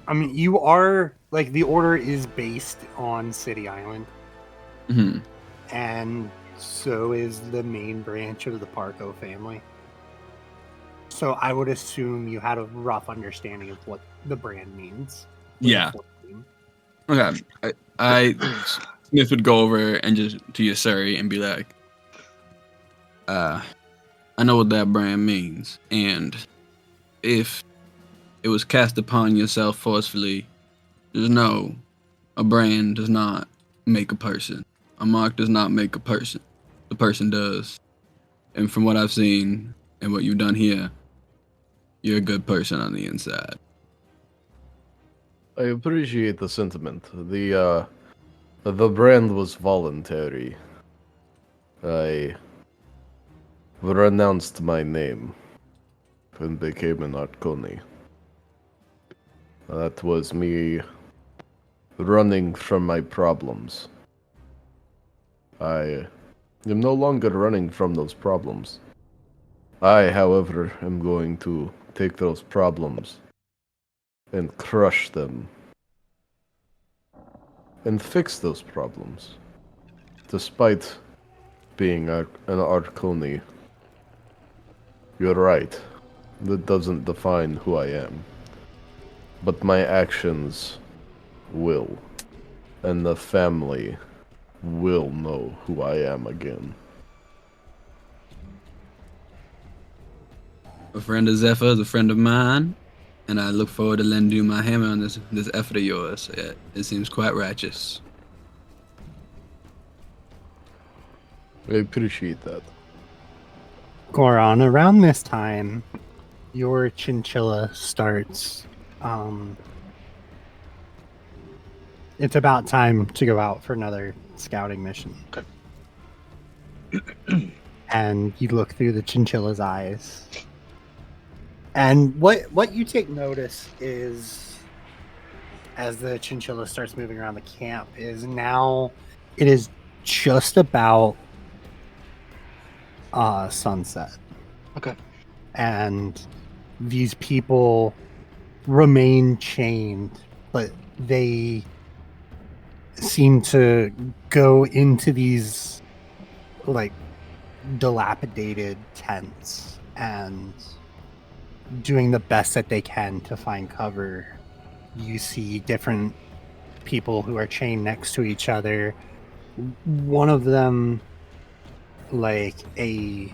I mean, you are, like, the order is based on City Island, Mm-hmm. and so is the main branch of the Parco family. So I would assume you had a rough understanding of what the brand means. Yeah. Okay. Smith would go over and just to Ussuri and be like, I know what that brand means, and if it was cast upon yourself forcefully, just know a brand does not make a person. A mark does not make a person. The person does. And from what I've seen and what you've done here, you're a good person on the inside. I appreciate the sentiment. The brand was voluntary. I renounced my name and became an Arconi. That was me running from my problems. I am no longer running from those problems. I, however, am going to take those problems and crush them and fix those problems. Despite being an Arconi, you're right. That doesn't define who I am. But my actions will. And the family will know who I am again. A friend of Zephyr is a friend of mine, and I look forward to lending you my hammer on this effort of yours. It seems quite righteous. I appreciate that. Goron, around this time, your chinchilla starts. It's about time to go out for another scouting mission. Okay. And you look through the chinchilla's eyes. And what you take notice is, as the chinchilla starts moving around the camp, is now it is just about sunset. Okay. And these people remain chained, but they seem to go into these like dilapidated tents and doing the best that they can to find cover. You see different people who are chained next to each other. One of them, like a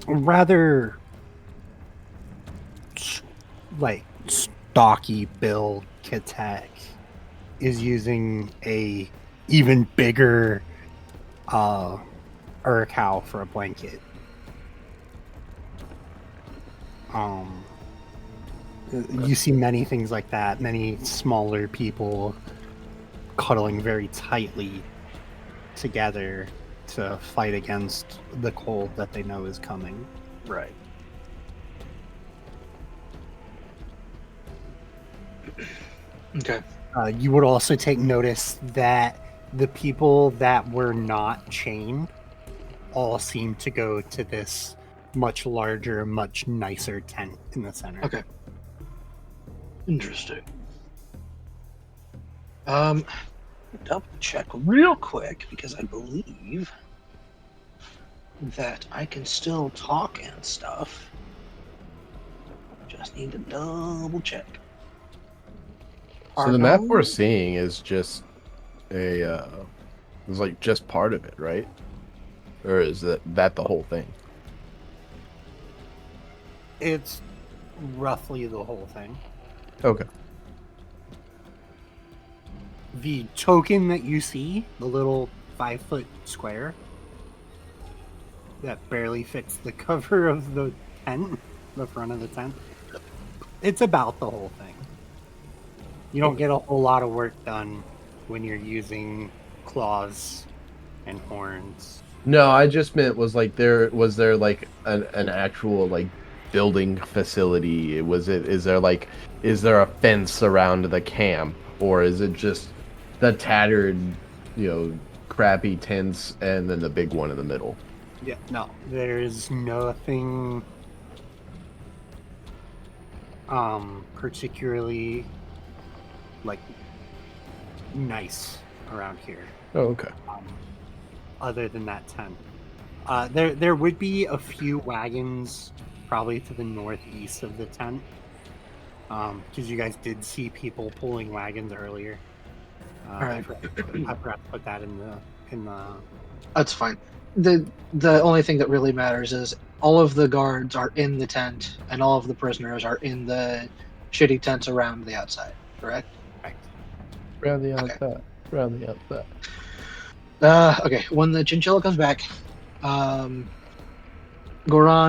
rather like stocky build Katek, is using a even bigger Urkow for a blanket. You see many things like that, many smaller people cuddling very tightly together to fight against the cold that they know is coming. Right. Okay. You would also take notice that the people that were not chained all seem to go to this much larger, much nicer tent in the center. Okay. Interesting. Double check real quick because I believe that I can still talk and stuff. Just need to double check. So the map we're seeing is just a, it's like just part of it, right? Or is that the whole thing? It's roughly the whole thing. Okay. The token that you see, the little 5-foot square that barely fits the cover of the tent, the front of the tent, it's about the whole thing. You don't get a whole lot of work done when you're using claws and horns. No, I just meant was there like an actual like building facility? Is there a fence around the camp, or is it just the tattered, crappy tents and then the big one in the middle? Yeah, no, there's nothing particularly like nice around here. Oh, okay. Other than that tent. There would be a few wagons probably to the northeast of the tent. Because you guys did see people pulling wagons earlier. Alright. I forgot to put that in the That's fine. The only thing that really matters is all of the guards are in the tent and all of the prisoners are in the shitty tents around the outside, correct? right. Around the Okay. outside. Around the outside. Okay, when the chinchilla comes back, Goran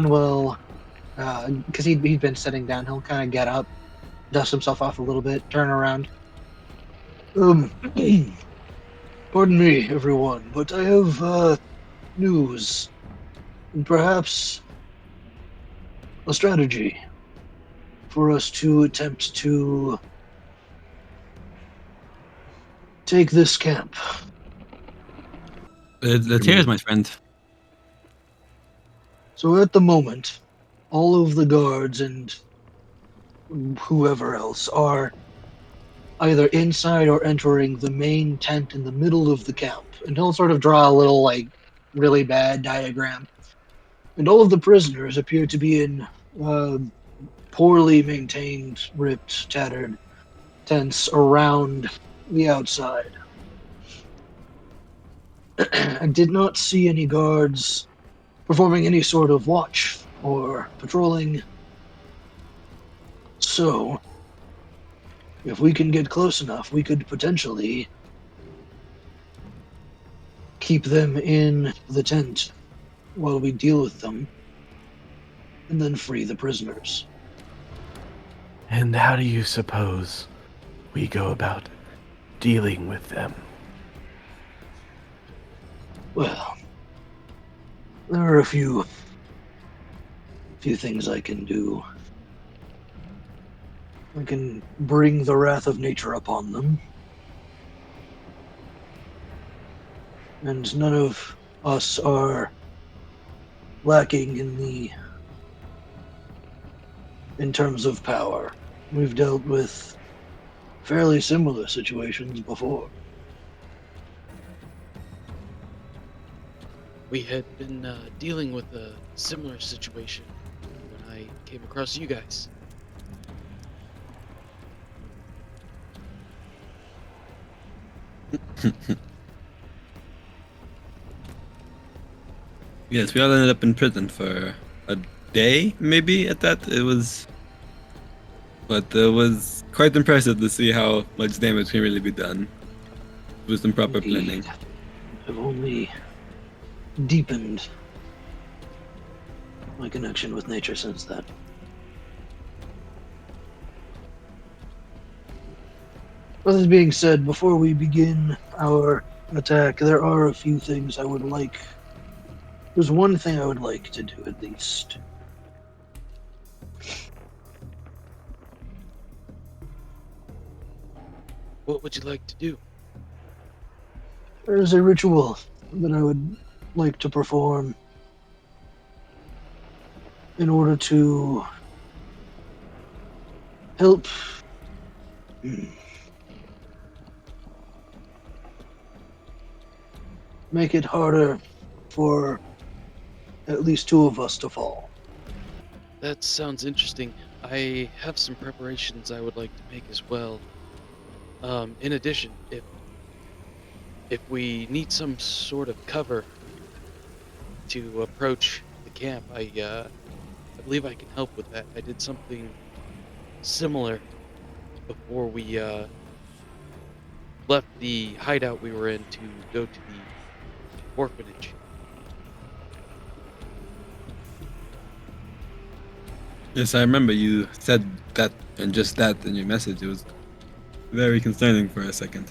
will, because he'd been sitting down, he'll kind of get up, dust himself off a little bit, turn around. Pardon me, everyone, but I have news, and perhaps a strategy for us to attempt to take this camp. Let's hear it, my friend. So at the moment, all of the guards and whoever else are either inside or entering the main tent in the middle of the camp. And he'll sort of draw a little, like, really bad diagram. And all of the prisoners appear to be in poorly maintained, ripped, tattered tents around the outside. I did not see any guards performing any sort of watch or patrolling. So, if we can get close enough, we could potentially keep them in the tent while we deal with them, and then free the prisoners. And how do you suppose we go about dealing with them? Well, there are a few things I can do. I can bring the wrath of nature upon them. And none of us are lacking in terms of power. We've dealt with fairly similar situations before. We had been dealing with a similar situation when I came across you guys. Yes, we all ended up in prison for a day, maybe at that. But it was quite impressive to see how much damage can really be done with some proper planning. I've only deepened my connection with nature since then. With this being said, before we begin our attack, there are a few things I would like. There's one thing I would like to do at least. What would you like to do? There's a ritual that I would like to perform in order to help make it harder for at least two of us to fall. That sounds interesting. I have some preparations I would like to make as well. In addition, if we need some sort of cover to approach the camp, I believe I can help with that. I did something similar before we left the hideout we were in to go to the orphanage. Yes, I remember you said that and just that in your message. It was very concerning for a second.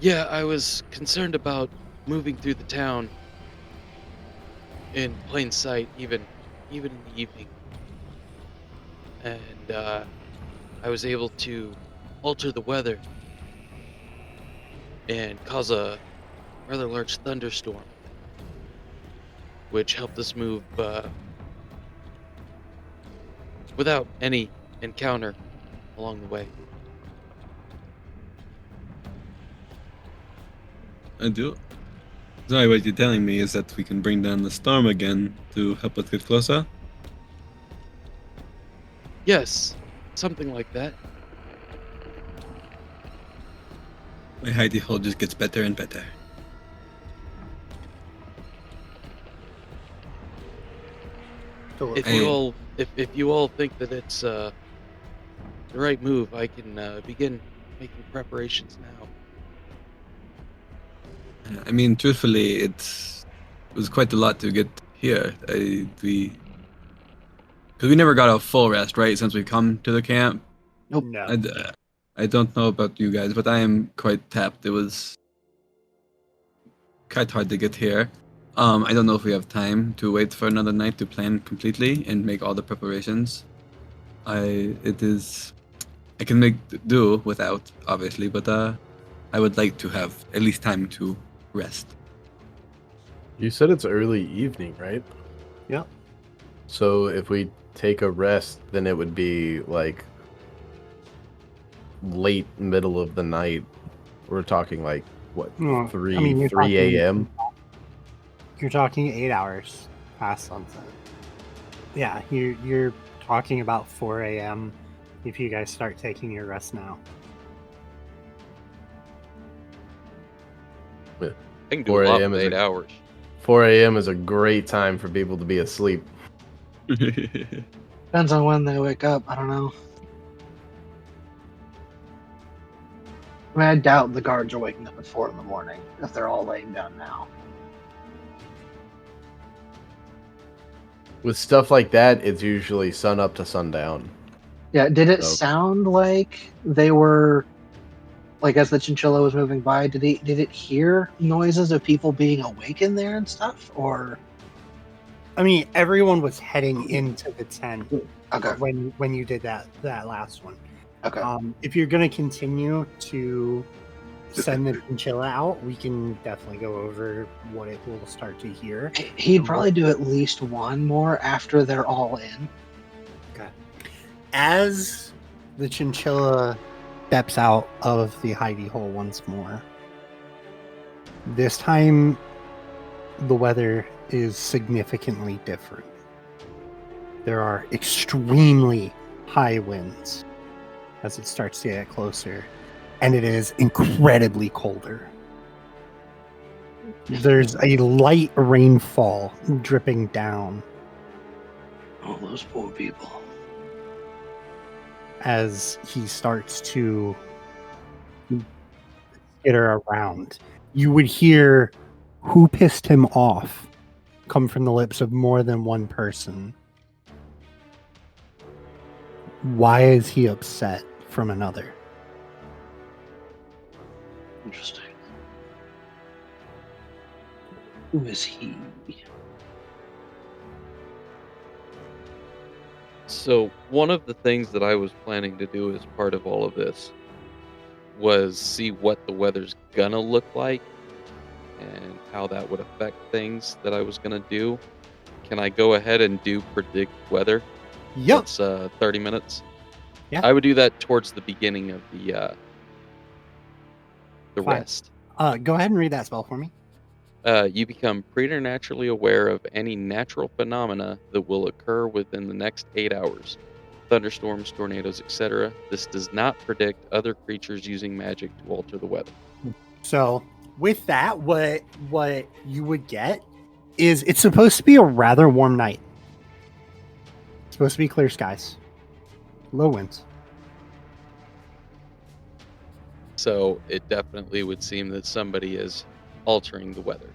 Yeah, I was concerned about moving through the town in plain sight, even in the evening. And I was able to alter the weather and cause a rather large thunderstorm, which helped us move without any encounter along the way. I do. Sorry, what you're telling me is that we can bring down the storm again to help us get closer? Yes, something like that. My hidey hole just gets better and better. If Hey. you all think that it's the right move, I can begin making preparations now. I mean, truthfully, it was quite a lot to get here. Because we never got a full rest, right? Since we come to the camp. Nope. No. I don't know about you guys, but I am quite tapped. It was quite hard to get here. I don't know if we have time to wait for another night to plan completely and make all the preparations. I can make do without, obviously, but I would like to have at least time to rest. You said it's early evening, right? Yeah. So if we take a rest, then it would be like late middle of the night. We're talking like what, Well, 3 I mean, you're 3 talking- a.m. You're talking 8 hours past sunset. Yeah, you're talking about 4 a.m. if you guys start taking your rest now. I can do 4 a lot a.m. with is 8 a- hours. 4 a.m. is a great time for people to be asleep. Depends on when they wake up. I don't know. I mean, I doubt the guards are waking up at 4 in the morning if they're all laying down now. With stuff like that, it's usually sun up to sundown. Yeah, did it So- sound like they were, like, as the chinchilla was moving by, did it hear noises of people being awake in there and stuff? Or I mean, everyone was heading into the tent okay, when you did that last one. okay. If you're going to continue to send the chinchilla out, we can definitely go over what it will start to hear. He'd probably do at least one more after they're all in. As the chinchilla steps out of the hidey hole once more, this time the weather is significantly different. There are extremely high winds as it starts to get closer, and it is incredibly colder. There's a light rainfall dripping down All those poor people. as he starts to skitter around. You would hear "who pissed him off" come from the lips of more than one person. Why is he upset from another? Interesting. Who is he? So one of the things that I was planning to do as part of all of this was see what the weather's gonna look like and how that would affect things that I was gonna do. Can I go ahead and do predict weather? Yep. It's 30 minutes. Yeah. I would do that towards the beginning of the Fine. rest. Go ahead and read that spell for me. You become preternaturally aware of any natural phenomena that will occur within the next 8 hours. Thunderstorms, tornadoes, etc. This does not predict other creatures using magic to alter the weather. So with that, what you would get is it's supposed to be a rather warm night. It's supposed to be clear skies, low winds. So it definitely would seem that somebody is altering the weather.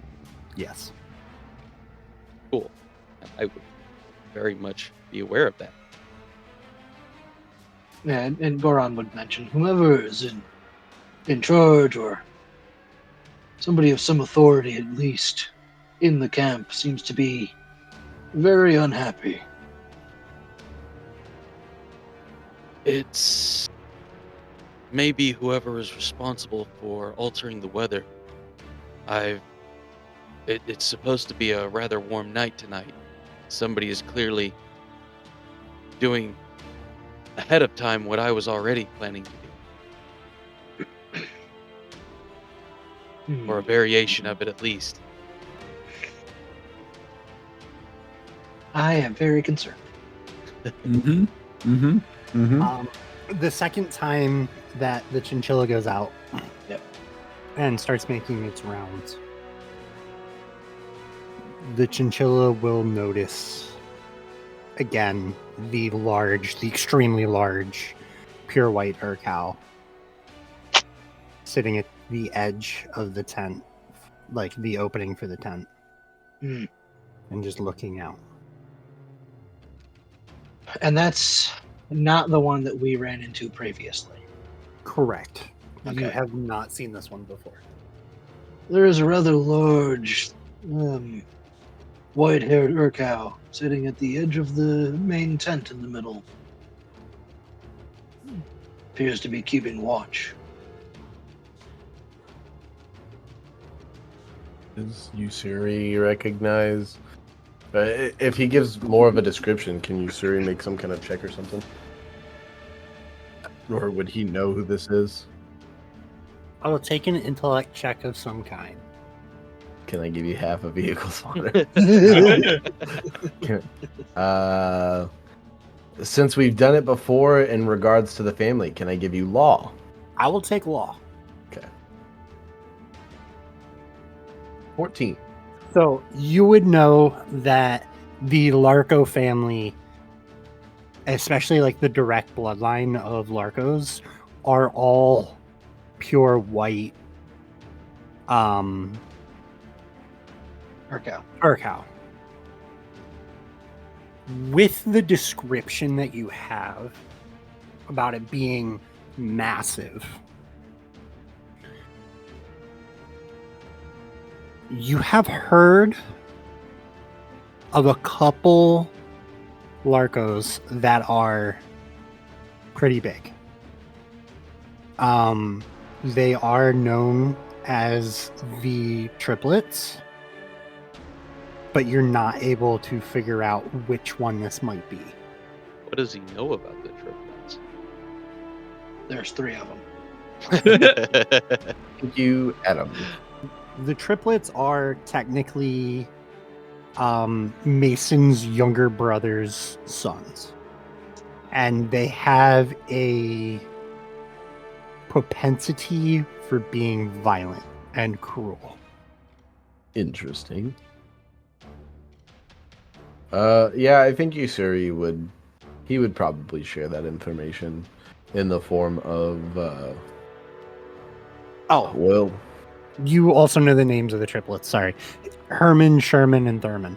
Yes. Cool. I would very much be aware of that. Yeah, and Goran would mention whoever is in charge or somebody of some authority, at least, in the camp seems to be very unhappy. It's maybe whoever is responsible for altering the weather. It's supposed to be a rather warm night tonight. Somebody is clearly doing ahead of time what I was already planning to do, or a variation of it at least. I am very concerned. Mm-hmm. Mm-hmm. Mm-hmm. The second time that the chinchilla goes out, Yep. and starts making its rounds, the chinchilla will notice again the extremely large, pure white urcow sitting at the edge of the tent, like the opening for the tent, Hmm. and just looking out. And that's not the one that we ran into previously. Correct. You Okay. have not seen this one before. There is a rather large, white-haired urcow sitting at the edge of the main tent in the middle. Appears to be keeping watch. Does Ussuri recognize? If he gives more of a description, can Ussuri make some kind of check or something? Or would he know who this is? I will take an intellect check of some kind. Can I give you half a vehicle's honor? Since we've done it before in regards to the family, can I give you law? I will take law. Okay. 14. So you would know that the Larco family, especially like the direct bloodline of Larcos, are all pure white urcow. With the description that you have about it being massive, you have heard of a couple Larcos that are pretty big. They are known as the triplets, but you're not able to figure out which one this might be. What does he know about the triplets? There's 3 of them. Thank you, Adam. The triplets are technically Mason's younger brother's sons, and they have a propensity for being violent and cruel. Interesting. Yeah, I think Ussuri would probably share that information in the form of well, You also know the names of the triplets, sorry. Herman, Sherman, and Thurman.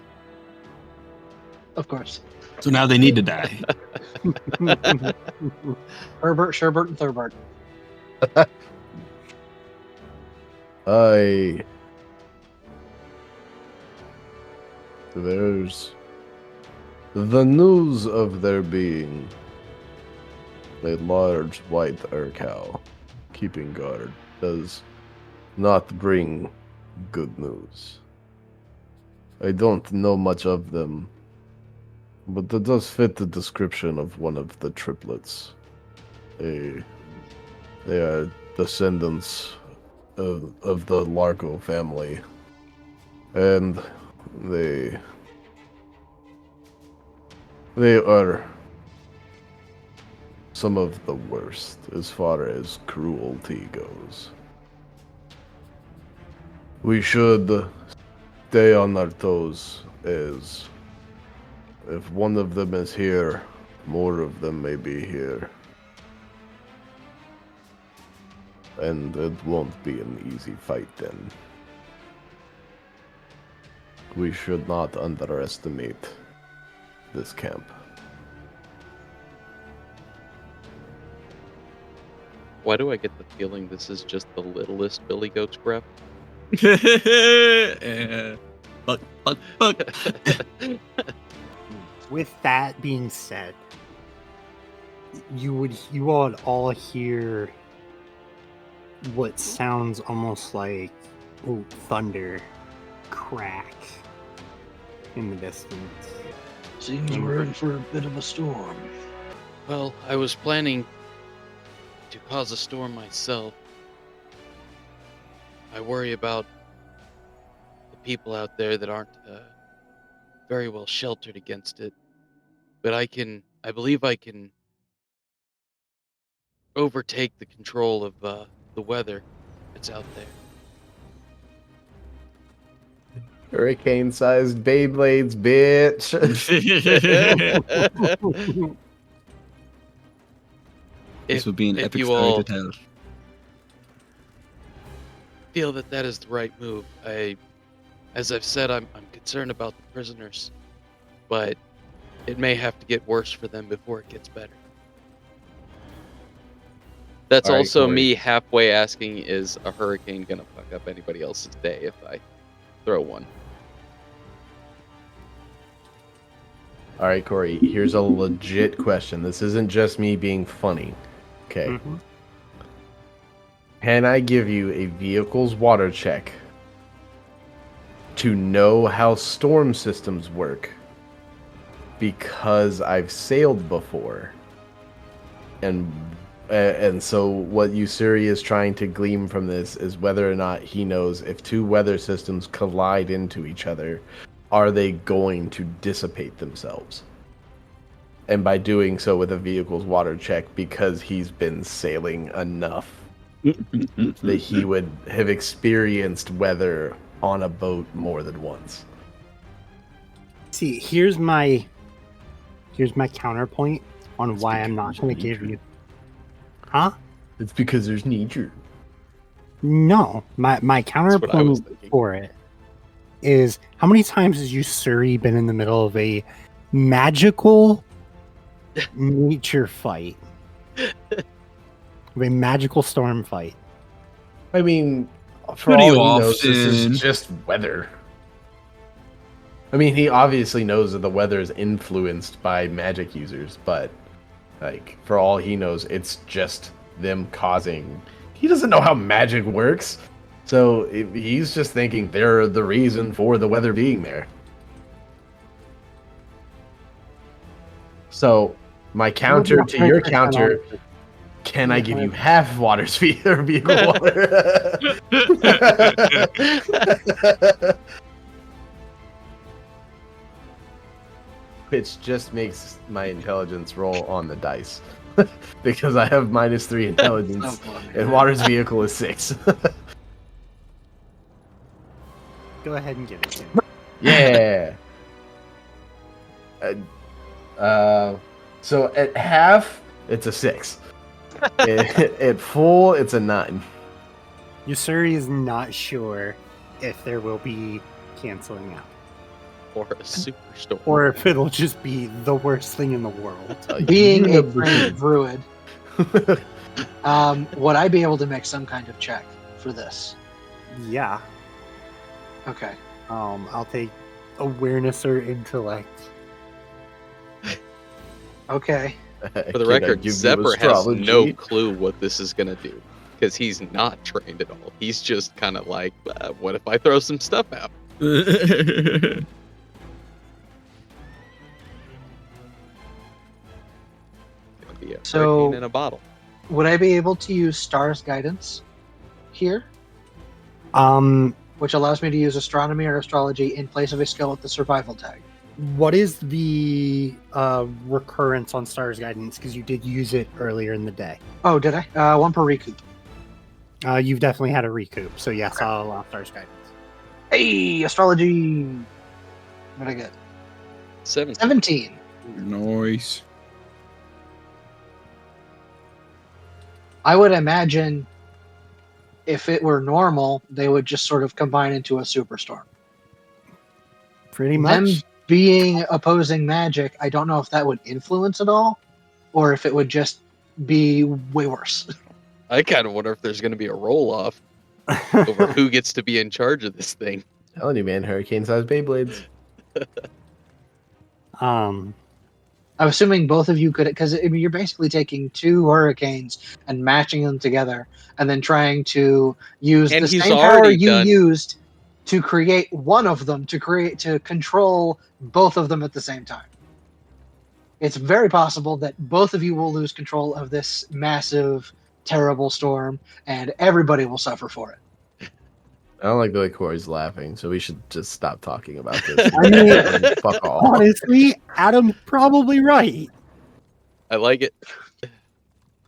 Of course. So now they need to die. Herbert, Sherbert, and Thurbert. There's the news of there being a large white cow keeping guard does not bring good news. I don't know much of them, but that does fit the description of one of the triplets. They are descendants of the Largo family, and they are some of the worst as far as cruelty goes. We should stay on our toes, as if one of them is here, more of them may be here. And it won't be an easy fight then. We should not underestimate this camp. Why do I get the feeling this is just the littlest Billy Goat's breath? Fuck. With that being said, you would all hear what sounds almost like thunder crack in the distance. Seems we're in for a bit of a storm. Well, I was planning to cause a storm myself. I worry about the people out there that aren't very well sheltered against it. But I believe I can overtake the control of the weather that's out there. Hurricane-sized Beyblades, bitch. This would be an if epic you story all to tell. feel that is the right move. As I've said, I'm concerned about the prisoners, but it may have to get worse for them before it gets better. That's All right, also Corey. me halfway asking, is a hurricane gonna fuck up anybody else's day if I throw one? All right, Corey, here's a legit question. This isn't just me being funny. Okay. Mhm. Can I give you a vehicle's water check to know how storm systems work? Because I've sailed before. And so what Ussuri is trying to glean from this is whether or not he knows if two weather systems collide into each other, are they going to dissipate themselves? And by doing so with a vehicle's water check, because he's been sailing enough, that he would have experienced weather on a boat more than once. See, here's my counterpoint on why I'm not going to give you. Huh? It's because there's nature. No, my what I was counterpoint thinking. for it is how many times has Ussuri been in the middle of a magical nature fight? A magical storm fight. I mean, for Pretty all he knows, this often. is just weather. I mean, he obviously knows that the weather is influenced by magic users, but, like, for all he knows, it's just them causing... He doesn't know how magic works, so he's just thinking they're the reason for the weather being there. So, my counter to your counter... Can I give you half water speed or vehicle water? Which just makes my intelligence roll on the dice. Because I have -3 intelligence, and water's vehicle is 6. Go ahead and give it to me. Yeah. So at half, it's a 6. At full, it's a 9. Ussuri is not sure if there will be canceling out. or a superstorm. or if it'll just be the worst thing in the world. Being a universe. trained druid, would I be able to make some kind of check for this? Yeah. Okay. I'll take awareness or intellect. Okay. For the record, Zephyr has no clue what this is gonna do because he's not trained at all. He's just kind of like, what if I throw some stuff out? Gonna be a So- hurricane in a bottle. Would I be able to use Star's guidance here, Um, which allows me to use astronomy or astrology in place of a skill with the survival tag? what is the recurrence on Star's Guidance? Because you did use it earlier in the day. Oh, did I? One per recoup. You've definitely had a recoup, so yes, I'll allow Star's Guidance. Hey, astrology. What did I get? 17. Nice. I would imagine if it were normal, they would just sort of combine into a superstorm. Pretty Them much. being opposing magic, I don't know if that would influence at all, or if it would just be way worse. I kind of wonder if there's gonna be a roll-off over who gets to be in charge of this thing. Telling you, man, hurricane-sized Beyblades. I'm assuming both of you could, because I mean, you're basically taking two hurricanes and matching them together, and then trying to use And the he's same power already you done- used to create one of them to control both of them at the same time. It's very possible that both of you will lose control of this massive, terrible storm, and everybody will suffer for it. I don't like the way Corey's laughing, so we should just stop talking about this. I mean- And fuck off. Honestly, Adam's probably right. I like it.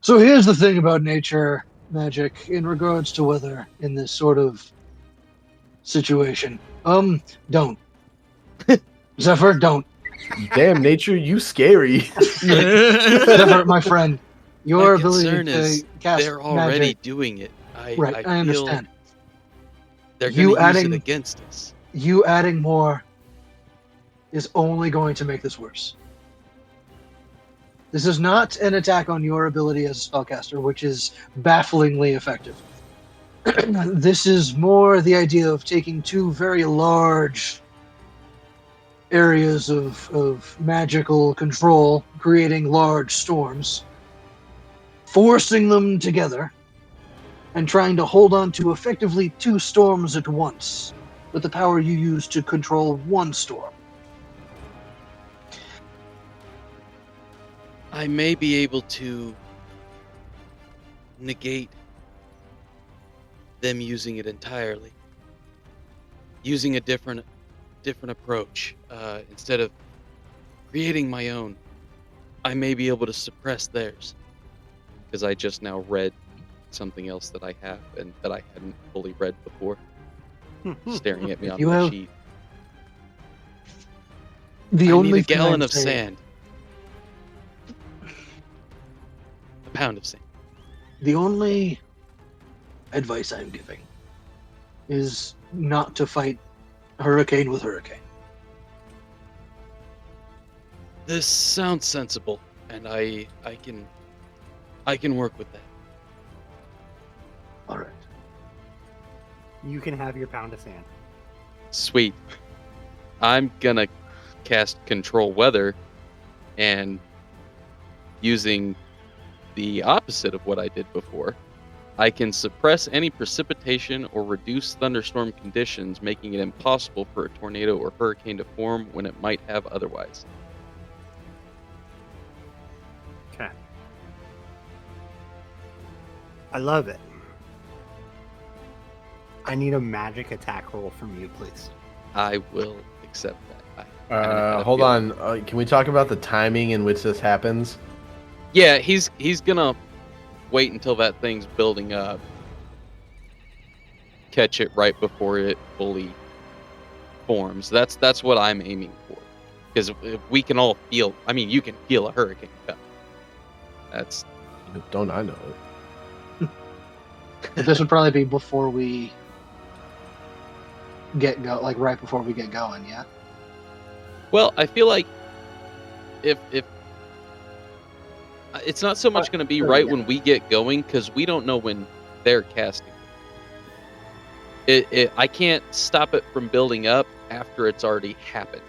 So here's the thing about nature magic in regards to weather in this sort of situation. Don't. Zephyr, don't. Damn, nature, you scary. Zephyr, my friend, your My ability concern to is cast they're already magic, doing it. I right? I feel understand. they're You gonna use adding- it against us. You adding more is only going to make this worse. This is not an attack on your ability as a spellcaster, which is bafflingly effective. This is more the idea of taking two very large areas of magical control, creating large storms, forcing them together, and trying to hold on to effectively two storms at once with the power you use to control one storm. I may be able to negate them using it entirely, using a different approach. Instead of creating my own, I may be able to suppress theirs because I just now read something else that I have and that I hadn't fully read before, staring at me on You the have sheet. The I only need a thing gallon I'd of say- sand. A pound of sand. The only advice I'm giving is not to fight hurricane with hurricane. This sounds sensible, and I can work with that. All right. You can have your pound of sand. Sweet. I'm gonna cast Control Weather, and using the opposite of what I did before, I can suppress any precipitation or reduce thunderstorm conditions, making it impossible for a tornado or hurricane to form when it might have otherwise. Okay. I love it. I need a magic attack roll from you, please. I will accept that. I kinda had a Hold feeling. on. Can we talk about the timing in which this happens? Yeah, he's gonna wait until that thing's building up, catch it right before it fully forms. That's what I'm aiming for, because we can all feel. I mean, you can feel a hurricane coming. That's Don't I know it? But this would probably be before we get like right before we get going, yeah? Well, I feel like if it's not so much going to be right when we get going, because we don't know when they're casting. I can't stop it from building up after it's already happened.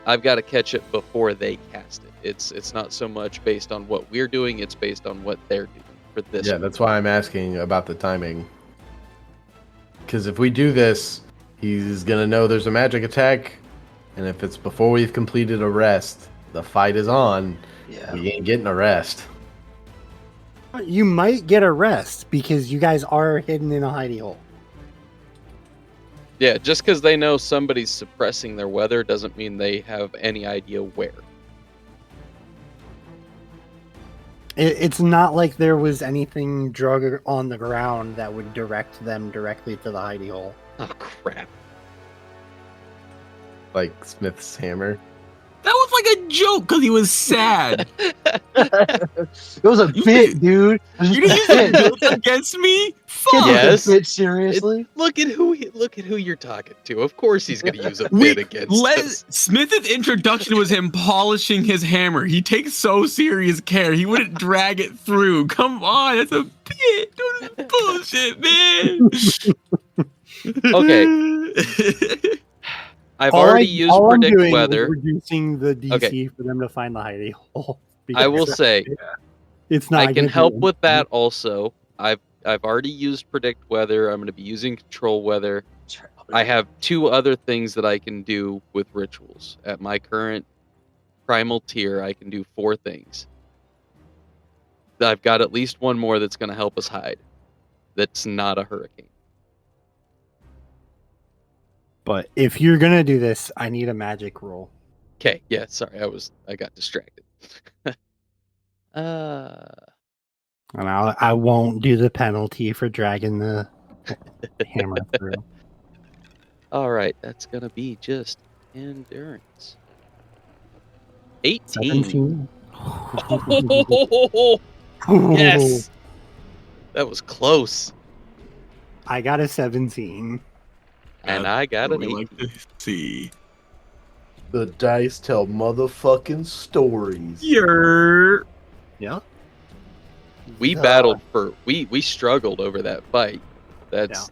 I've got to catch it before they cast it. It's not so much based on what we're doing, it's based on what they're doing for this. Yeah, that's why I'm asking about the timing. Because if we do this, he's going to know there's a magic attack, and if it's before we've completed a rest, the fight is on, we ain't getting a rest. You might get a rest because you guys are hidden in a hidey hole. Yeah, just because they know somebody's suppressing their weather doesn't mean they have any idea where. It's not like there was anything drug on the ground that would direct them directly to the hidey hole. Oh, crap. Like Smith's hammer. That was like a joke because he was sad. It was a bit, dude. You didn't use a joke against me? Fuck. Yes. Bit seriously. Look at who you're talking to. Of course he's going to use a bit against us. Smith's introduction was him polishing his hammer. He takes so serious care. He wouldn't drag it through. Come on, that's a bit. That's bullshit, man. Okay. I've already used predict weather. Reducing the DC for them to find the hidey hole. I will say, it's not. I can help with that also. I've already used predict weather. I'm going to be using control weather. I have 2 other things that I can do with rituals. At my current primal tier, I can do 4 things. I've got at least 1 more that's going to help us hide. That's not a hurricane. But if you're gonna do this, I need a magic roll. Okay, yeah, sorry, I got distracted. And I won't do the penalty for dragging the hammer through. All right, that's gonna be just endurance. 18. 17. Yes, that was close. I got a 17. And I got an 18. Like to see. The dice tell motherfucking stories. Yeah. We battled for we struggled over that fight. That's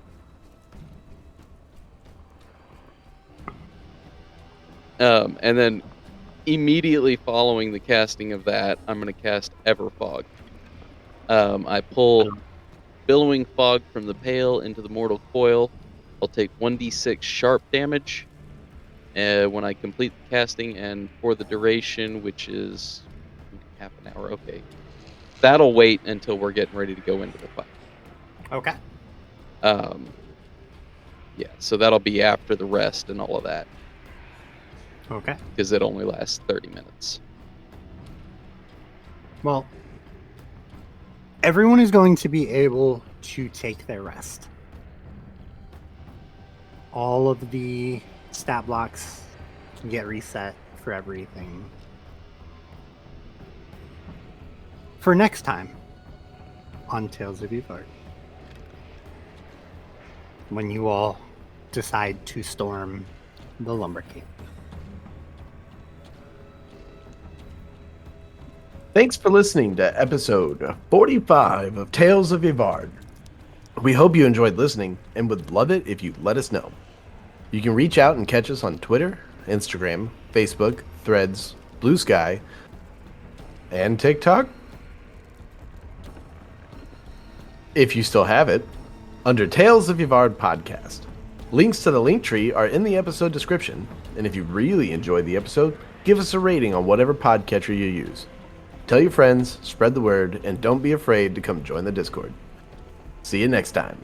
and then immediately following the casting of that, I'm gonna cast Everfog. I pull billowing fog from the pail into the mortal coil. I'll take 1d6 sharp damage when I complete the casting, and for the duration, which is half an hour. Okay, that'll wait until we're getting ready to go into the fight. Okay. Yeah, so that'll be after the rest and all of that. Okay. Because it only lasts 30 minutes. Well, everyone is going to be able to take their rest. All of the stat blocks can get reset for everything. For next time on Tales of Yvard, when you all decide to storm the lumber camp. Thanks for listening to episode 45 of Tales of Yvard. We hope you enjoyed listening and would love it if you let us know. You can reach out and catch us on Twitter, Instagram, Facebook, Threads, Blue Sky, and TikTok. If you still have it, under Tales of Yvard Podcast. Links to the link tree are in the episode description, and if you really enjoyed the episode, give us a rating on whatever podcatcher you use. Tell your friends, spread the word, and don't be afraid to come join the Discord. See you next time.